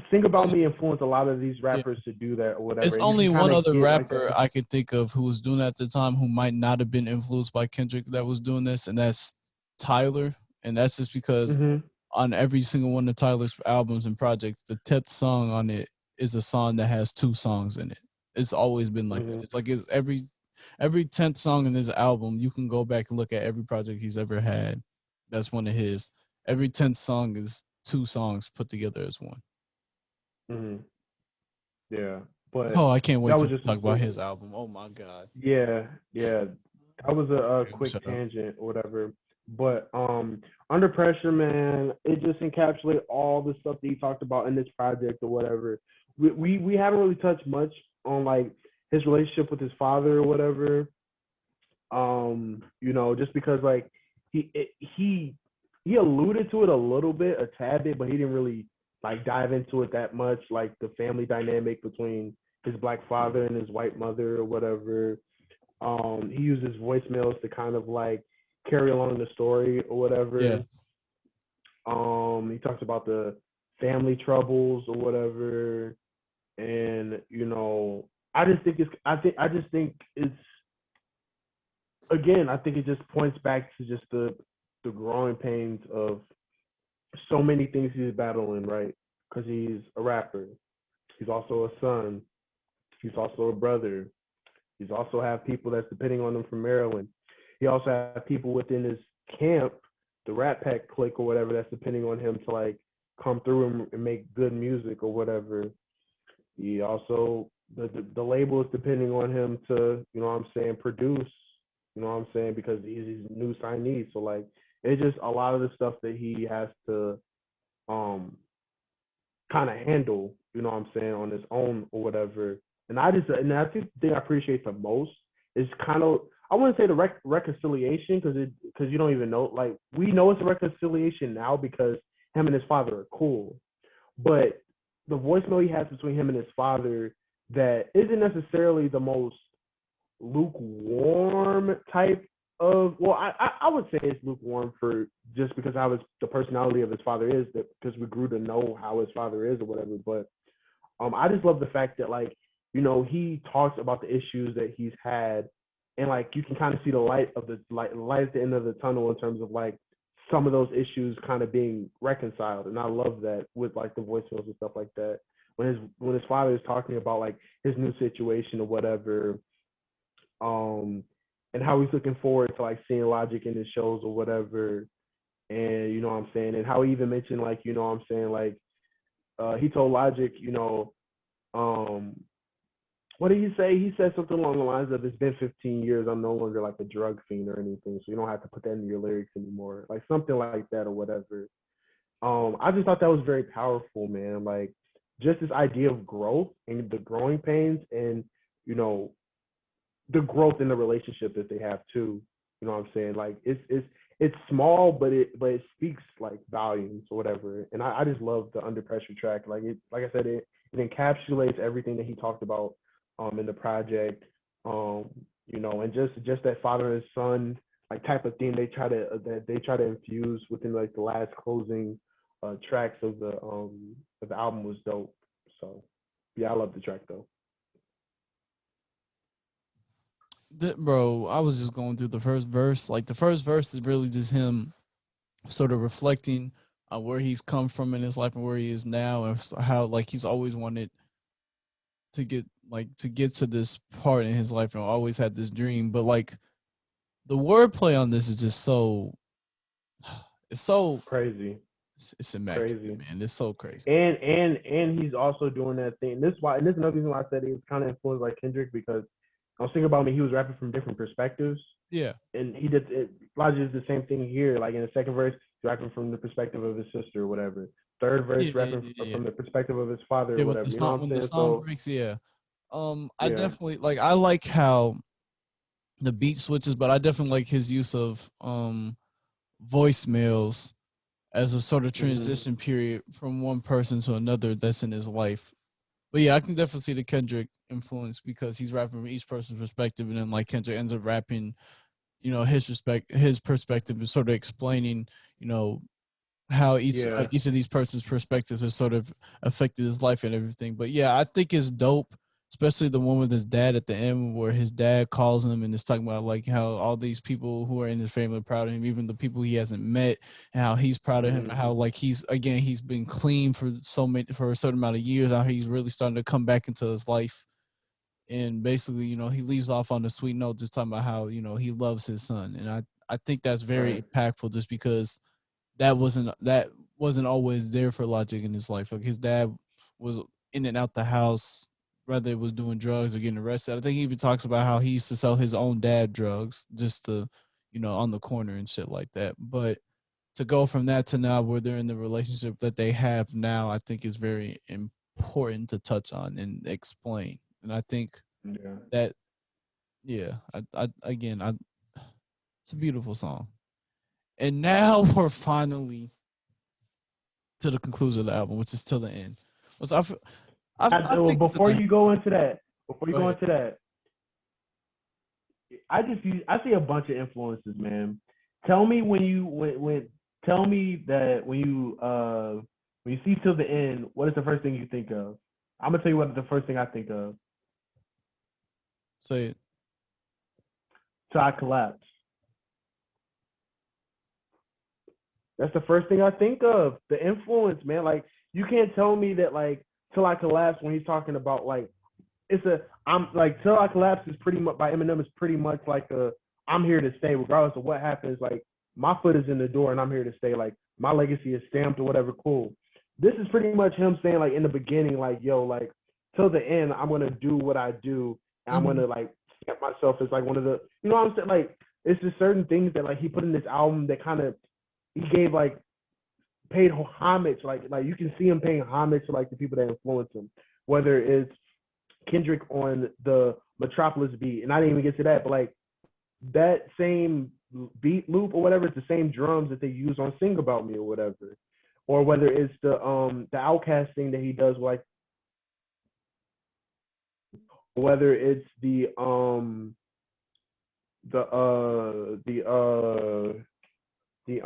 Sing About Only, Me influenced a lot of these yeah. rappers to do that or It's whatever. And you only can kind one of other get like rapper I could think of who was doing that at the time who might not have been influenced by Kendrick that was doing this, and that's Tyler. And that's just because mm-hmm, on every single one of Tyler's albums and projects, the 10th song on it is a song that has two songs in it. It's always been like that. mm-hmm. It's like it's every 10th song in this album, you can go back and look at every project he's ever had. That's one of his. Every 10th song is two songs put together as one. Mm-hmm. Yeah, but Oh, I can't wait that to was just a talk about quick. his album. Oh my god. Yeah, yeah. That was a Okay, I'm gonna quick shut up. tangent or whatever. But Under Pressure, man, it just encapsulates all the stuff that he talked about in this project or whatever. We haven't really touched much on like his relationship with his father or whatever. Just because like he he he alluded to it a little bit, a tad bit, but he didn't really like dive into it that much, like the family dynamic between his black father and his white mother or whatever. He uses voicemails to kind of like carry along the story or Yeah. whatever. He talks about the family troubles or whatever, and I just think it's, again, I think it just points back to just the growing pains of so many things he's battling, right? Because he's a rapper, he's also a son, he's also a brother, he's also have people that's depending on him from Maryland. He also have people within his camp, the Rat Pack clique or whatever, that's depending on him to like come through and make good music or whatever. He also the label is depending on him to, you know what I'm saying, produce, you know what I'm saying, because he's new signee. So like it's just a lot of the stuff that he has to um kind of handle, you know what I'm saying, on his own or whatever. And I think the thing I appreciate the most is kind of, I wouldn't say the reconciliation, because you don't even know, like we know it's a reconciliation now because him and his father are cool, but the voicemail he has between him and his father that isn't necessarily the most lukewarm type of, well, I would say it's lukewarm for just because how the personality of his father is, that because we grew to know how his father is or whatever. But I just love the fact that like, you know, he talks about the issues that he's had, and like you can kind of see the light at the end of the tunnel in terms of like some of those issues kind of being reconciled. And I love that with like the voicemails and stuff like that. When his father is talking about like his new situation or whatever, um, and how he's looking forward to like seeing Logic in his shows or whatever. And you know what I'm saying? And how he even mentioned like, you know what I'm saying, like he told Logic, you know, um, what did he say? He said something along the lines of, "It's been 15 years. I'm no longer like a drug fiend or anything, so you don't have to put that in your lyrics anymore." Like something like that or whatever. I just thought that was very powerful, man. Like just this idea of growth and the growing pains, and you know the growth in the relationship that they have too. You know what I'm saying? Like it's small, but it speaks like volumes or whatever. And I just love the Under Pressure track. Like I said, it encapsulates everything that he talked about in the project. Um, you know, and just that father and son like type of theme they try to infuse within like the last closing tracks of the album was dope. So yeah, I love the track though. Bro, I was just going through the first verse. Like the first verse is really just him sort of reflecting on where he's come from in his life and where he is now, and how like he's always wanted to get to this part in his life and always had this dream. But like the wordplay on this is just so it's so Crazy. it's immaculate, Crazy. man. It's so crazy. And he's also doing that thing. This is another reason why I said he was kind of influenced by Kendrick, because I was thinking about me. He was rapping from different perspectives, Yeah. and he did it. Logic is the same thing here. Like in the second verse, he's rapping from the perspective of his sister or whatever. Third verse, Yeah, yeah, rapping yeah, yeah. from the perspective of his father Yeah, or with whatever. You know what I'm when the saying? song So breaks, yeah. I yeah, definitely like I like how the beat switches, but I definitely like his use of voicemails as a sort of mm-hmm. transition period from one person to another that's in his life. But yeah, I can definitely see the Kendrick influence because he's rapping from each person's perspective, and then like Kendrick ends up rapping, you know, his perspective is sort of explaining, you know, how Yeah, each of these persons' perspectives has sort of affected his life and everything. But yeah, I think it's dope, especially the one with his dad at the end, where his dad calls him and is talking about like how all these people who are in his family are proud of him, even the people he hasn't met, and how he's proud of him, and mm-hmm. how like he's been clean for a certain amount of years, how he's really starting to come back into his life. And basically, you know, he leaves off on a sweet note, just talking about how, you know, he loves his son. And I think that's very Right. impactful just because that wasn't always there for Logic in his life. Like his dad was in and out the house, whether it was doing drugs or getting arrested. I think he even talks about how he used to sell his own dad drugs just to, you know, on the corner and shit like that. But to go from that to now where they're in the relationship that they have now, I think is very important to touch on and explain. And I think Yeah. that yeah, I again, it's a beautiful song. And now we're finally to the conclusion of the album, which is till the end. So I think it's a Before nice. you go into that, before you Go go ahead. into that, I see a bunch of influences, man. Tell me when tell me that when you see till the end, what is the first thing you think of? I'm gonna tell you what the first thing I think of. Say it. Till I collapse. That's the first thing I think of. The influence, man. Like you can't tell me that like till I collapse when he's talking about like it's a I'm like till I collapse is pretty much by Eminem is pretty much like a I'm here to stay regardless of what happens. Like my foot is in the door and I'm here to stay. Like my legacy is stamped or whatever. Cool. This is pretty much him saying like in the beginning like yo like till the end I'm gonna do what I do and I'm Mm-hmm. gonna like stamp myself as like one of the you know what I'm saying like it's just certain things that like he put in this album that kind of he gave like paid homage like you can see him paying homage to like the people that influence him whether it's Kendrick on the Metropolis beat, and I didn't even get to that, but like that same beat loop or whatever, it's the same drums that they use on "Sing About Me" or whatever, or whether it's the Outcast thing that he does, like whether it's the uh the uh the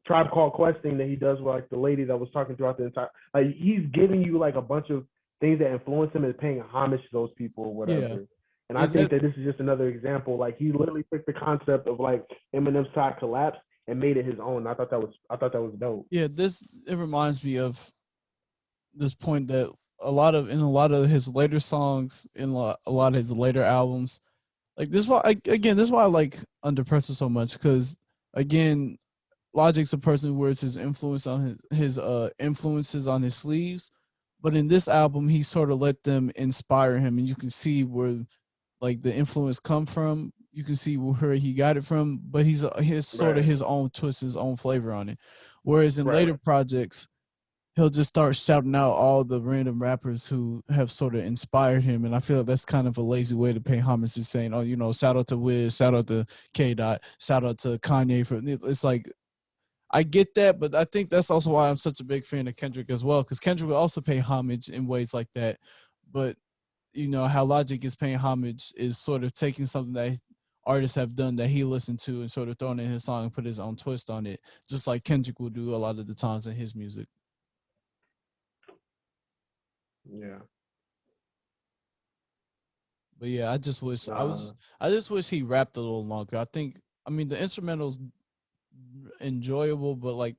Tribe Called Quest thing that he does with like the lady that was talking throughout the entire. Like he's giving you like a bunch of things that influence him and paying homage to those people or Yeah, whatever. And I think that this is just another example. Like he literally took the concept of like Eminem's Side Collapse and made it his own. I thought that was dope. yeah. It reminds me of this point that a lot of his later songs, in a lot of his later albums, like this. This is why I like Under Pressure so much, because again, Logic's a person who wears his influence on his influences on his sleeves, but in this album, he sort of let them inspire him, and you can see where like the influence come from. You can see where he got it from, but he's sort of his own twist, his own flavor on it. Whereas in later projects, he'll just start shouting out all the random rappers who have sort of inspired him, and I feel like that's kind of a lazy way to pay homage to saying, oh, shout out to Wiz, shout out to K Dot, shout out to Kanye. It's like, I get that, but I think that's also why I'm such a big fan of Kendrick as well, because Kendrick will also pay homage in ways like that. But how Logic is paying homage is sort of taking something that artists have done that he listened to and sort of throwing in his song and put his own twist on it, just like Kendrick will do a lot of the times in his music. Yeah. But yeah, I just wish he rapped a little longer. The instrumental's enjoyable, but like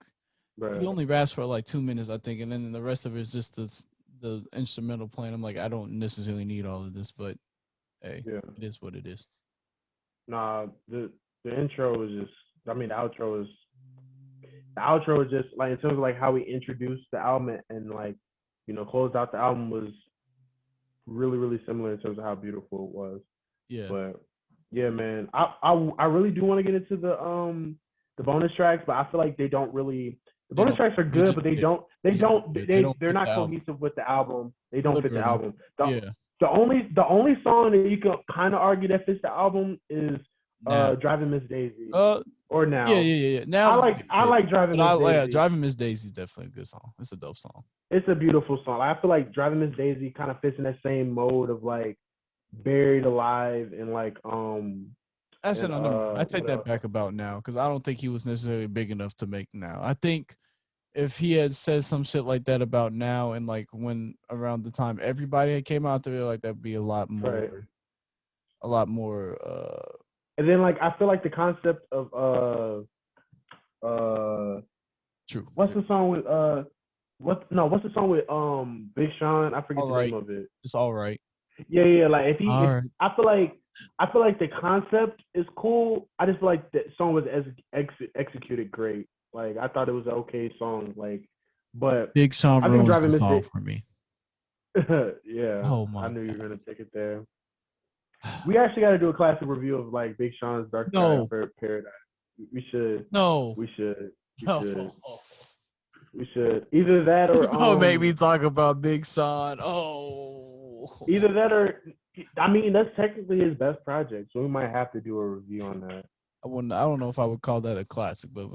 he only raps for like 2 minutes, I think, and then the rest of it is just the instrumental playing. I'm like, I don't necessarily need all of this, but hey, it is what it is. Nah, the intro is just. The outro is just like in terms of like how we introduced the album and like closed out the album was really really similar in terms of how beautiful it was. Yeah. But yeah, man, I really do want to get into the bonus tracks, but I feel like they don't really. The bonus tracks are good, but they're not cohesive with the album. They don't fit the album. The only song that you can kind of argue that fits the album is Driving Miss Daisy. Or Now. Yeah. Now I like Driving Miss Daisy. Yeah, Driving Miss Daisy is definitely a good song. It's a dope song. It's a beautiful song. I feel like Driving Miss Daisy kind of fits in that same mode of like Buried Alive and like Actually, no, I take that back about Now, because I don't think he was necessarily big enough to make Now. I think if he had said some shit like that about Now and like when around the time everybody had came out there, like that'd be a lot more and then like I feel like the concept of true. What's the song with what's the song with Big Sean? I forget the name of it. It's All Right. Yeah. Like I feel like the concept is cool. I just feel like the song was executed great. Like I thought it was an okay song. Like, but Big Sean ruins the song for me. Yeah. Oh my! I knew you were gonna take it there. We actually got to do a classic review of like Big Sean's Dark Side of Paradise. We should. We should. Either that or don't make me talk about Big Sean. Either that or that's technically his best project, so we might have to do a review on that. I don't know if I would call that a classic, but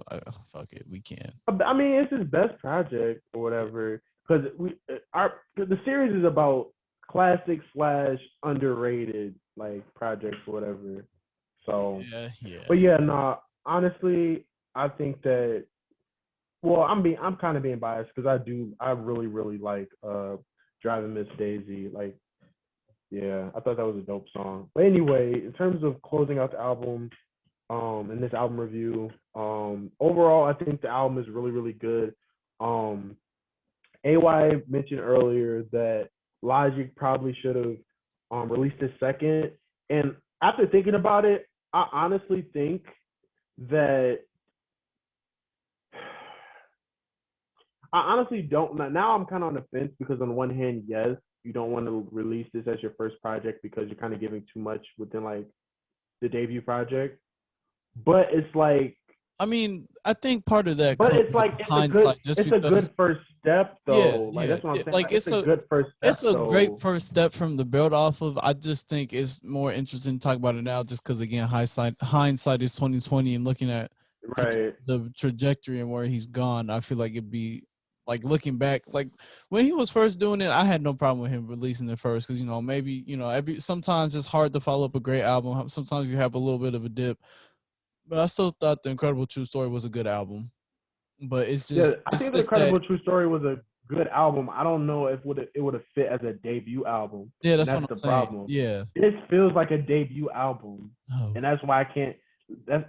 fuck it, we can. It's his best project or whatever, because the series is about classic / underrated like projects or whatever. So yeah. But yeah, no, honestly, I think that. Well, I'm kind of being biased because I really really like Driving Miss Daisy. Like, yeah, I thought that was a dope song. But anyway, in terms of closing out the album, in this album review, overall, I think the album is really really good. AY mentioned earlier that Logic probably should have released a second, and after thinking about it, I honestly think that I honestly don't. Now I'm kind of on the fence because on one hand, yes, you don't want to release this as your first project because you're kind of giving too much within like the debut project. But it's like, I think part of that. But it's like it's a good first step, though. That's what I'm saying. Like it's a good first step. It's a great first step from the build off of. I just think it's more interesting to talk about it now, just because again, hindsight is 2020, and looking at the trajectory and where he's gone, I feel like it'd be like looking back, like when he was first doing it, I had no problem with him releasing it first because maybe sometimes it's hard to follow up a great album. Sometimes you have a little bit of a dip. But I still thought The Incredible True Story was a good album. but Yeah, I it's think the just that Incredible True Story was a good album. I don't know if it would have fit as a debut album, yeah, and that's what that's I'm the saying. problem. Yeah. This feels like a debut album, Oh. and that's why I can't. That's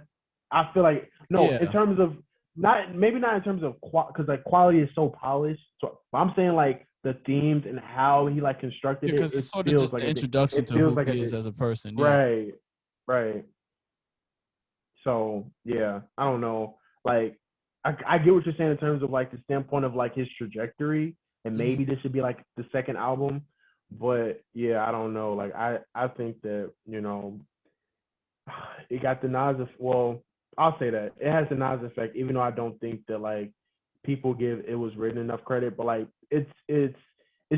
I feel like no, in Yeah. terms of not maybe not in terms of because like quality is so polished. So I'm saying like the themes and how he like constructed it, Because it's it sort of feels just like an introduction it to feels who like he is as a person. Yeah. right, right. So yeah, I don't know. Like I get what you're saying in terms of like the standpoint of like his trajectory, and Mhm. maybe this should be like the second album. But yeah, I don't know. Like I think that it got the Nas. Well, I'll say that it has the Nas effect, even though I don't think that like people give It Was Written enough credit. But like it's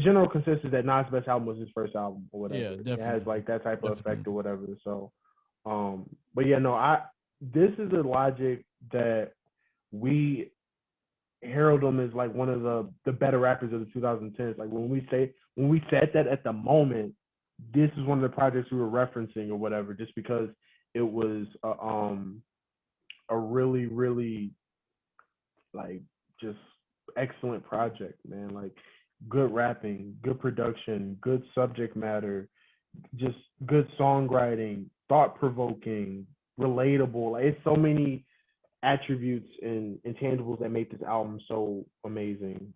general consensus that Nas' best album was his first album or Yeah, whatever. It has definitely. like that type of effect or Definitely. whatever. So but yeah, no, I this is a Logic that we herald him as like one of the better rappers of the 2010s. Like when we said that at the moment, this is one of the projects we were referencing or whatever, just because it was a really really like just excellent project, man. Like good rapping, good production, good subject matter, just good songwriting, thought provoking, relatable. Like, it's so many attributes and intangibles that make this album so amazing.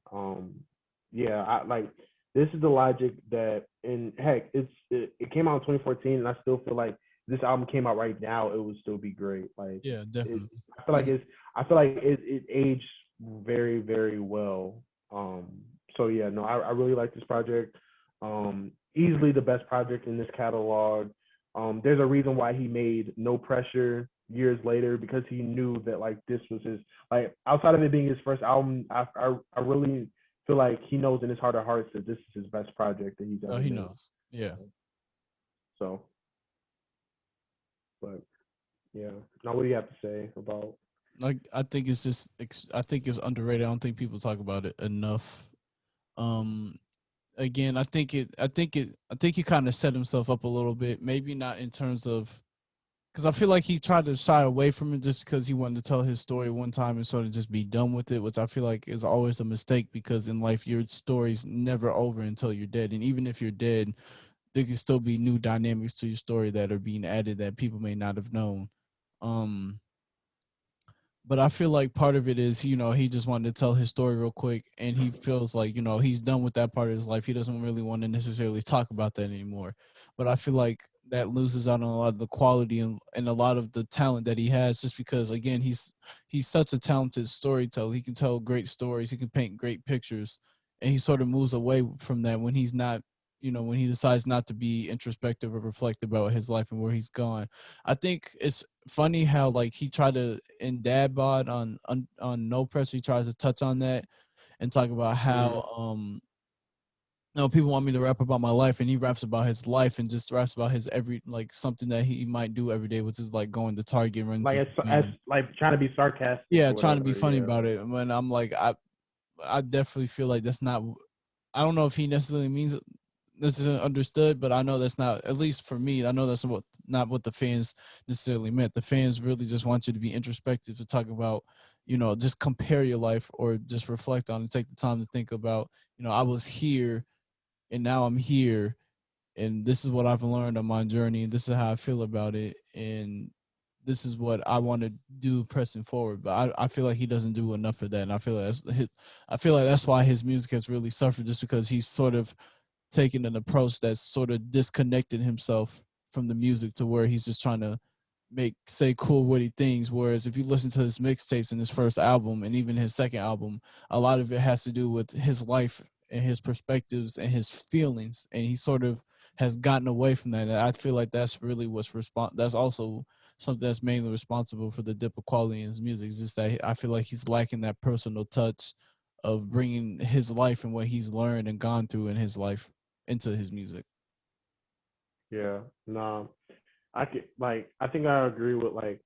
Yeah, I like this is the Logic that, and heck, it came out in 2014, and I still feel like this album came out right now, it would still be great. Like Yeah, it, definitely. I feel like it aged very very well. Um, so yeah, no, I really like this project. Easily the best project in this catalog. There's a reason why he made No Pressure years later, because he knew that like this was his, like outside of it being his first album. I really feel like he knows in his heart of hearts that this is his best project that he's Oh, ever he made. knows. Yeah. So, but yeah. Now, what do you have to say about? Like I think it's just I think it's underrated. I don't think people talk about it enough. Um Again, I think he kind of set himself up a little bit. Maybe not in terms of, because I feel like he tried to shy away from it just because he wanted to tell his story one time and sort of just be done with it, which I feel like is always a mistake, because in life your story's never over until you're dead. And even if you're dead, there can still be new dynamics to your story that are being added that people may not have known. Um but I feel like part of it is, he just wanted to tell his story real quick, and he feels like, he's done with that part of his life. He doesn't really want to necessarily talk about that anymore. But I feel like that loses out on a lot of the quality and a lot of the talent that he has, just because again, he's such a talented storyteller. He can tell great stories, he can paint great pictures, and he sort of moves away from that when he's not, when he decides not to be introspective or reflect about his life and where he's gone. I think it's funny how like he tried to in Dad Bod on No Pressure, he tries to touch on that and talk about how Mm, people want me to rap about my life, and he raps about his life and just raps about his every, like, something that he might do every day, which is like going to Target, running like to as 7-Eleven. like trying to be sarcastic Yeah, or trying to be whatever. funny Yeah. about it. When I'm like, I definitely feel like that's not. I don't know if he necessarily means this isn't understood, but I know that's not, at least for me, I know that's not what the fans necessarily meant. The fans really just want you to be introspective, to talk about, just compare your life or just reflect on it, take the time to think about, I was here and now I'm here, and this is what I've learned on my journey, and this is how I feel about it, and this is what I want to do pressing forward. But I feel like he doesn't do enough of that, and I feel like that's why his music has really suffered, just because he's sort of taken an approach that's sort of disconnected himself from the music, to where he's just trying to say cool witty things. Whereas if you listen to his mixtapes in his first album and even his second album, a lot of it has to do with his life and his perspectives and his feelings, and he sort of has gotten away from that. And I feel like that's really that's also something that's mainly responsible for the dip of quality in his music, is just that I feel like he's lacking that personal touch of bringing his life and what he's learned and gone through in his life into his music. Yeah. No, I could like I think I agree with like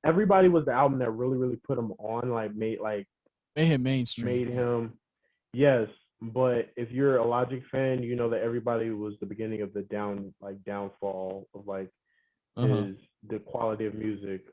everybody was the album that really really put him on, like Made him mainstream. made Yeah. him. Yes, but if you're a Logic fan, you know that everybody was the beginning of the downfall of like Uh huh. his the quality of music.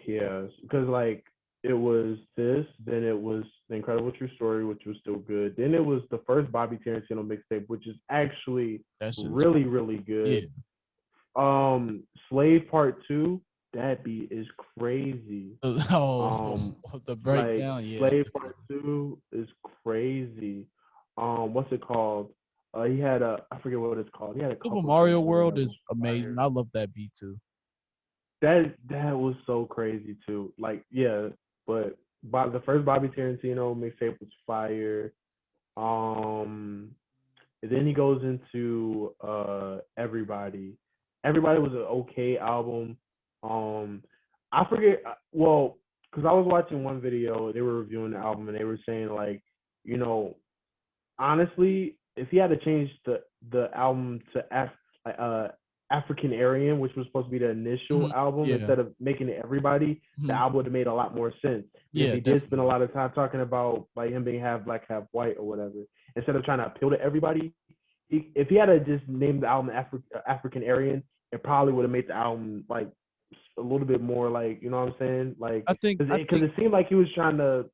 Yeah, because like it was this, then it was the Incredible True Story, which was still good. Then it was the first Bobby Tarantino mixtape, which is actually That shit is really, really yeah. good. Slave Part Two, that beat is crazy. Oh, the Like breakdown, yeah. Slave Part Two is crazy. What's it called? He had a I forget what it's called. He had a Super couple Mario joints on there World that was is amazing. fire. I love that beat too. That was so crazy too. Like yeah, but the first Bobby Tarantino mixtape was fire. Um, and then he goes into Everybody. Everybody was an okay album. Um, I forget. Well, because I was watching one video, they were reviewing the album and they were saying like, you know, honestly, if he had to change the album to African Aryan, which was supposed to be the initial album, Yeah. instead of making it Everybody, the album would have made a lot more sense because Yeah, he did spend a definitely. lot of time talking about like him being half black, half white or whatever. Instead of trying to appeal to everybody, if he had to just name the album African Aryan, it probably would have made the album like a little bit more like you know what I'm saying, like I think I because think it seemed like he was trying to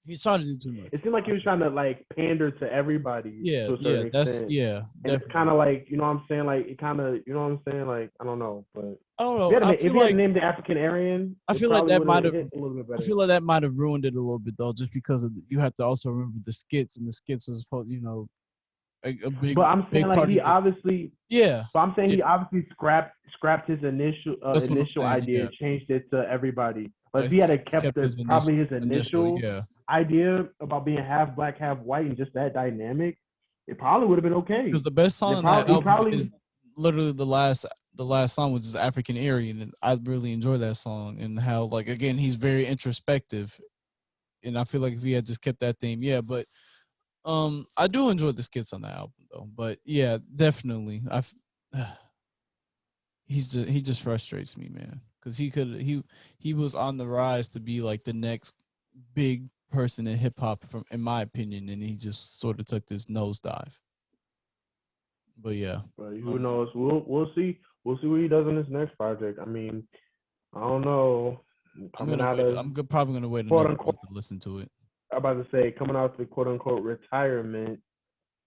he's trying to do too much. it seemed like he was trying to like pander to everybody Yeah, to a yeah, certain that's extent. yeah, And it's kind definitely. of like, you know what I'm saying? Like it kind of, you know what I'm saying? Like I don't know, but I don't know. if he had named the African Aryan, I it feel like probably that would might have have hit a little bit I better. feel like that might have ruined it a little bit though, just because of, you have to also remember the skits, and the skits was supposed, a But I'm saying big like part he of the obviously, yeah, but I'm saying yeah. he obviously scrapped his That's what I'm initial saying. idea Yeah, and changed it to Everybody. But if like he had kept kept his probably his initial. initial Yeah, idea about being half black, half white, and just that dynamic, it probably would have been okay. because the best And song on that he album probably is literally the last song, which is African Aryan, and I really enjoy that song, and how, like, again, he's very introspective, and I feel like if he had just kept that theme, yeah. But I do enjoy the skits on the album though. But yeah, definitely, he just frustrates me, man, because he was on the rise to be like the next big person in hip hop, from in my opinion, and he just sort of took this nosedive. But yeah, But who um, knows? We'll see. We'll see what he does in his next project. I mean, I don't know. I'm Coming gonna out wait. of Probably gonna wait quote another unquote, month to listen to it. I'm about to say coming out the quote unquote retirement,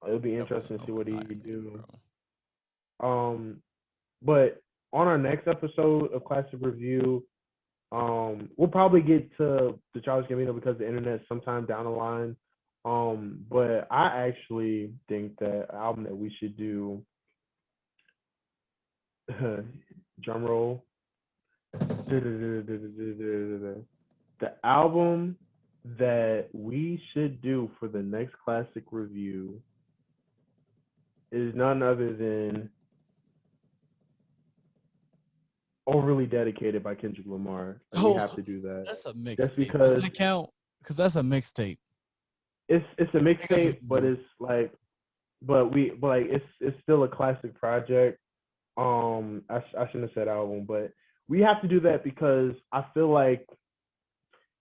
it'll be That wasn't interesting to no see what he retirement, do. bro. Um, but on our next episode of Classic Review, we'll probably get to the Charles Gambino because the internet sometime down the line. But I actually think that album that we should do, drum roll, the album that we should do for the next classic review is none other than Overly Dedicated by Kendrick Lamar. Like we have Oh, to do that. that's a Just mixtape. Does because that count? Because that's a mixtape. it's a I guess we mixtape, can but do it. it's like but like it's still a classic project. I shouldn't have said album, but we have to do that because I feel like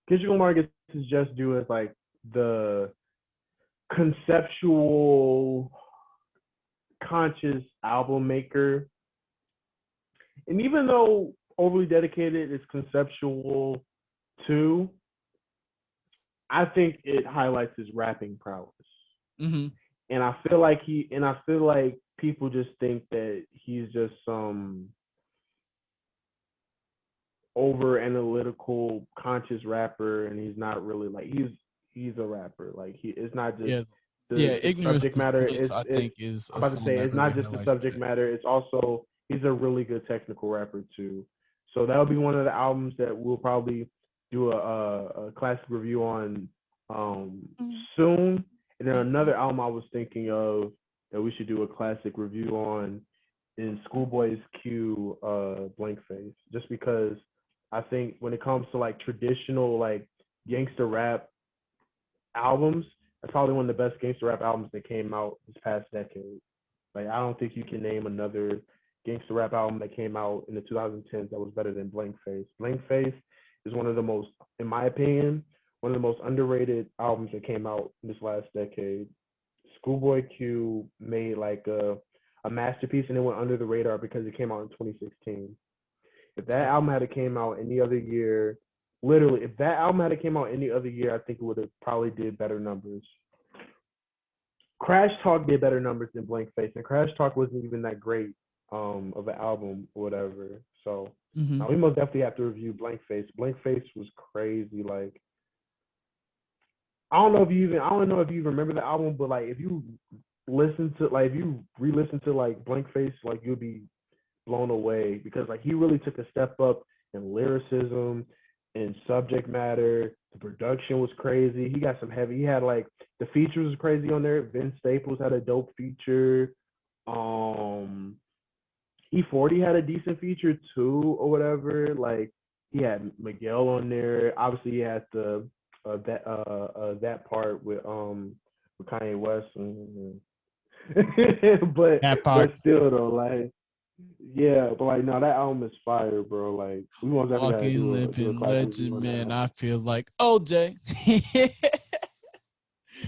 Kendrick Lamar gets his just due as like the conceptual conscious album maker. And even though Overly Dedicated is conceptual too, I think it highlights his rapping prowess. Mm-hmm. And I feel like people just think that he's just some over analytical conscious rapper and he's not really like he's a rapper. Like he it's not just Yeah, yeah. the Ignorance subject is matter. bliss, I It's think, is I'm a about to song say that it's really not just the highlights subject that. matter, it's also he's a really good technical rapper too. So that'll be one of the albums that we'll probably do a classic review on soon. And then another album I was thinking of that we should do a classic review on in Schoolboy's Q Blank Face. Just because I think when it comes to like traditional like gangster rap albums, that's probably one of the best gangster rap albums that came out this past decade. Like I don't think you can name another gangster rap album that came out in the 2010s that was better than Blank Face. Blank Face is one of the most, in my opinion, one of the most underrated albums that came out in this last decade. Schoolboy Q made like a masterpiece and it went under the radar because it came out in 2016. If that So album had came out any other year, Literally, if that album had came out any other year, I think it would have probably did better numbers. Crash Talk did better numbers than Blank Face, and Crash Talk wasn't even that great of an album or whatever. So Mm-hmm. now we most definitely have to review Blank Face. Blank Face was crazy. Like I don't know if you even remember the album, but like if you if you re-listen to like Blank Face, like you'll be blown away because like he really took a step up in lyricism and subject matter. The production was crazy. He got some heavy. He had like the features was crazy on there. Vince Staples had a dope feature. Um, E40 had a decent feature too, or whatever. Like he had Miguel on there. Obviously, he had the that part with Kanye West, That but part. still though, like yeah, but like no, that album is fire, bro. Like we most definitely gotta Walking, do a living classic review legend, on man. that. I feel like OJ.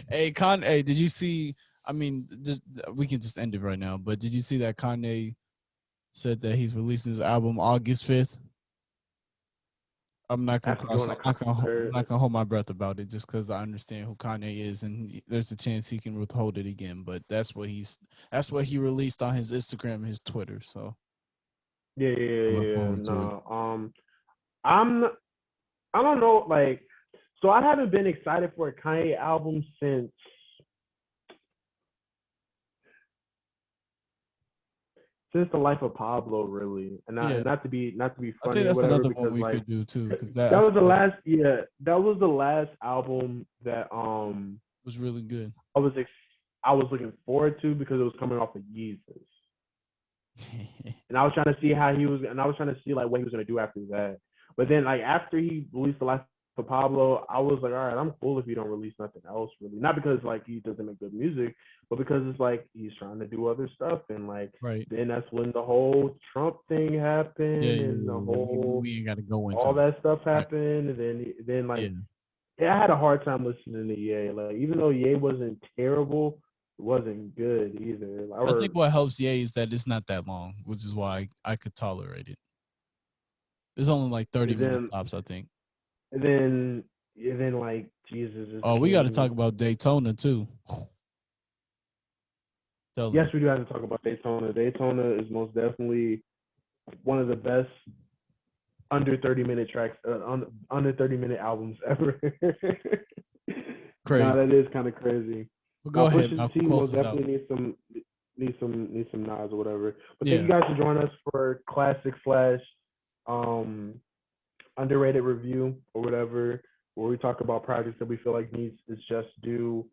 Hey, Hey, did you see? I mean, just we can just end it right now. But did you see that Kanye said that he's releasing his album August 5th? I'm not gonna After cross. doing a I'm concert, not gonna hold my breath about it, just because I understand who Kanye is, and there's a chance he can withhold it again. But that's what he released on his Instagram and his Twitter. So I look yeah. forward to it. No, I'm I don't know, like so I haven't been excited for a Kanye album since the life of Pablo, really, Yeah, not to be I think funny or that's whatever, another one because we like could do too, because that that I was the feel like last, yeah, that was the last album that was really good. I was ex- I was looking forward to because it was coming off of Yeezus, and I was trying to see how he was, and I was trying to see like what he was gonna do after that. But then like after he released the Life of Pablo, I was like, all right, I'm cool if you don't release nothing else really. Not because like he doesn't make good music, but because it's like he's trying to do other stuff, and like Right. then that's when the whole Trump thing Yeah, happened, yeah, and the yeah. We whole ain't got to go into all it. that stuff Right. happened, and then Yeah. like yeah, I had a hard time listening to Ye. Like even though Ye wasn't terrible, it wasn't good either. I think Or what helps Ye is that it's not that long, which is why I could tolerate it. It's only like 30 minutes then tops, I think. and then and then like Jesus is Oh, we got to talk King. about Daytona too. Telling Yes, you. we do have to talk about Daytona. Daytona is most definitely one of the best under 30-minute tracks, under 30-minute albums ever. Nah, Crazy. that is kind of crazy. But go Now ahead, Pusha Malcolm. T Close most this out. definitely needs some knives or whatever. But thank you Yeah. guys for joining us for classic slash um underrated review or whatever, where we talk about projects that we feel like needs is just due,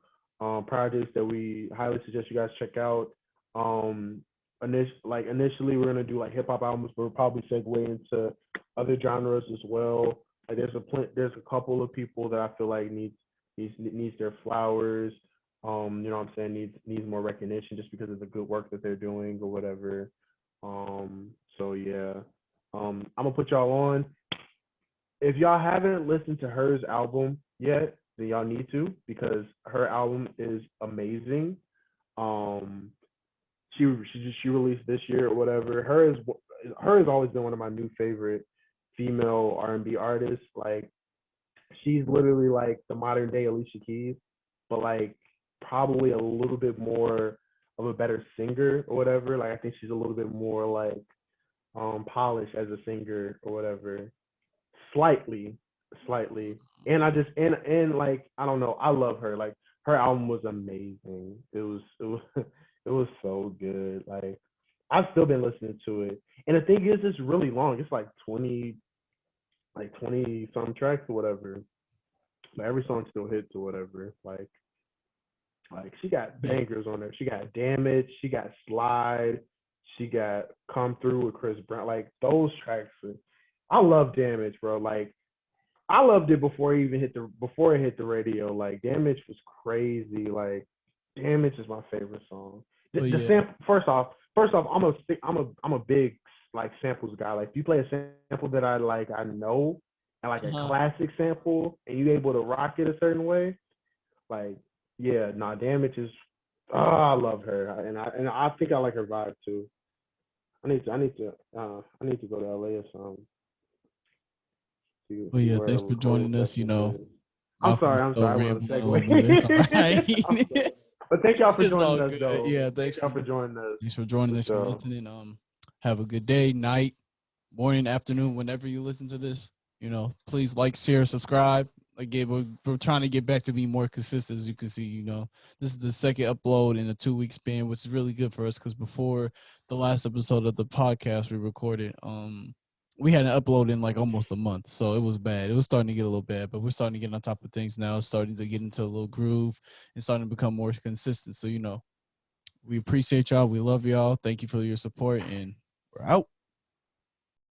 projects that we highly suggest you guys check out. Um, initially we're gonna do like hip hop albums, but we'll probably segue into other genres as well. Like there's a couple of people that I feel like needs their flowers. You know what I'm saying, needs more recognition just because of the good work that they're doing or whatever. So yeah. I'm gonna put y'all on. If y'all haven't listened to Her's album yet, then y'all need to because her album is amazing. Um, she released this year or whatever. Her has always been one of my new favorite female R&B artists. Like she's literally like the modern day Alicia Keys, but like probably a little bit more of a better singer or whatever. Like I think she's a little bit more like polished as a singer or whatever, slightly, slightly. And I just and like I don't know, I love her. Like her album was amazing. It was it was so good. Like I've still been listening to it. And the thing is, it's really long. It's like 20 some tracks or whatever. But every song still hits or whatever. Like she got Yeah. bangers on there. She got Damage. She got Slide. She got Come Through with Chris Brown. Like those tracks. I love Damage, bro. Like I loved it before it hit the radio. Like Damage was crazy. Like Damage is my favorite song. But The yeah. sample. First off, I'm a big like samples guy. Like if you play a sample that I know, and like a Uh-huh. classic sample, and you able to rock it a certain way, like yeah, nah, Damage is. Oh, I love her, and I think I like her vibe too. I need to go to LA or something. But see yeah, where thanks for Cole joining us. You Sessions know, is. I'm Malcolm was sorry, I'm still sorry. I went on a rambling a little bit. It's all right. segue. But thank y'all for It's joining all us, good. though. Yeah, Thank y'all for joining us. thanks for joining For us, for sure. listening. Have a good day, night, morning, afternoon, whenever you listen to this. You know, please like, share, subscribe. Like Gabe, we're trying to get back to be more consistent. As you can see, you know, this is the second upload in a 2-week span, which is really good for us because before the last episode of the podcast we recorded, we hadn't uploaded in like almost a month, so it was bad. It was starting to get a little bad, but we're starting to get on top of things now. Starting to get into a little groove and starting to become more consistent. So you know, we appreciate y'all. We love y'all. Thank you for your support, and we're out.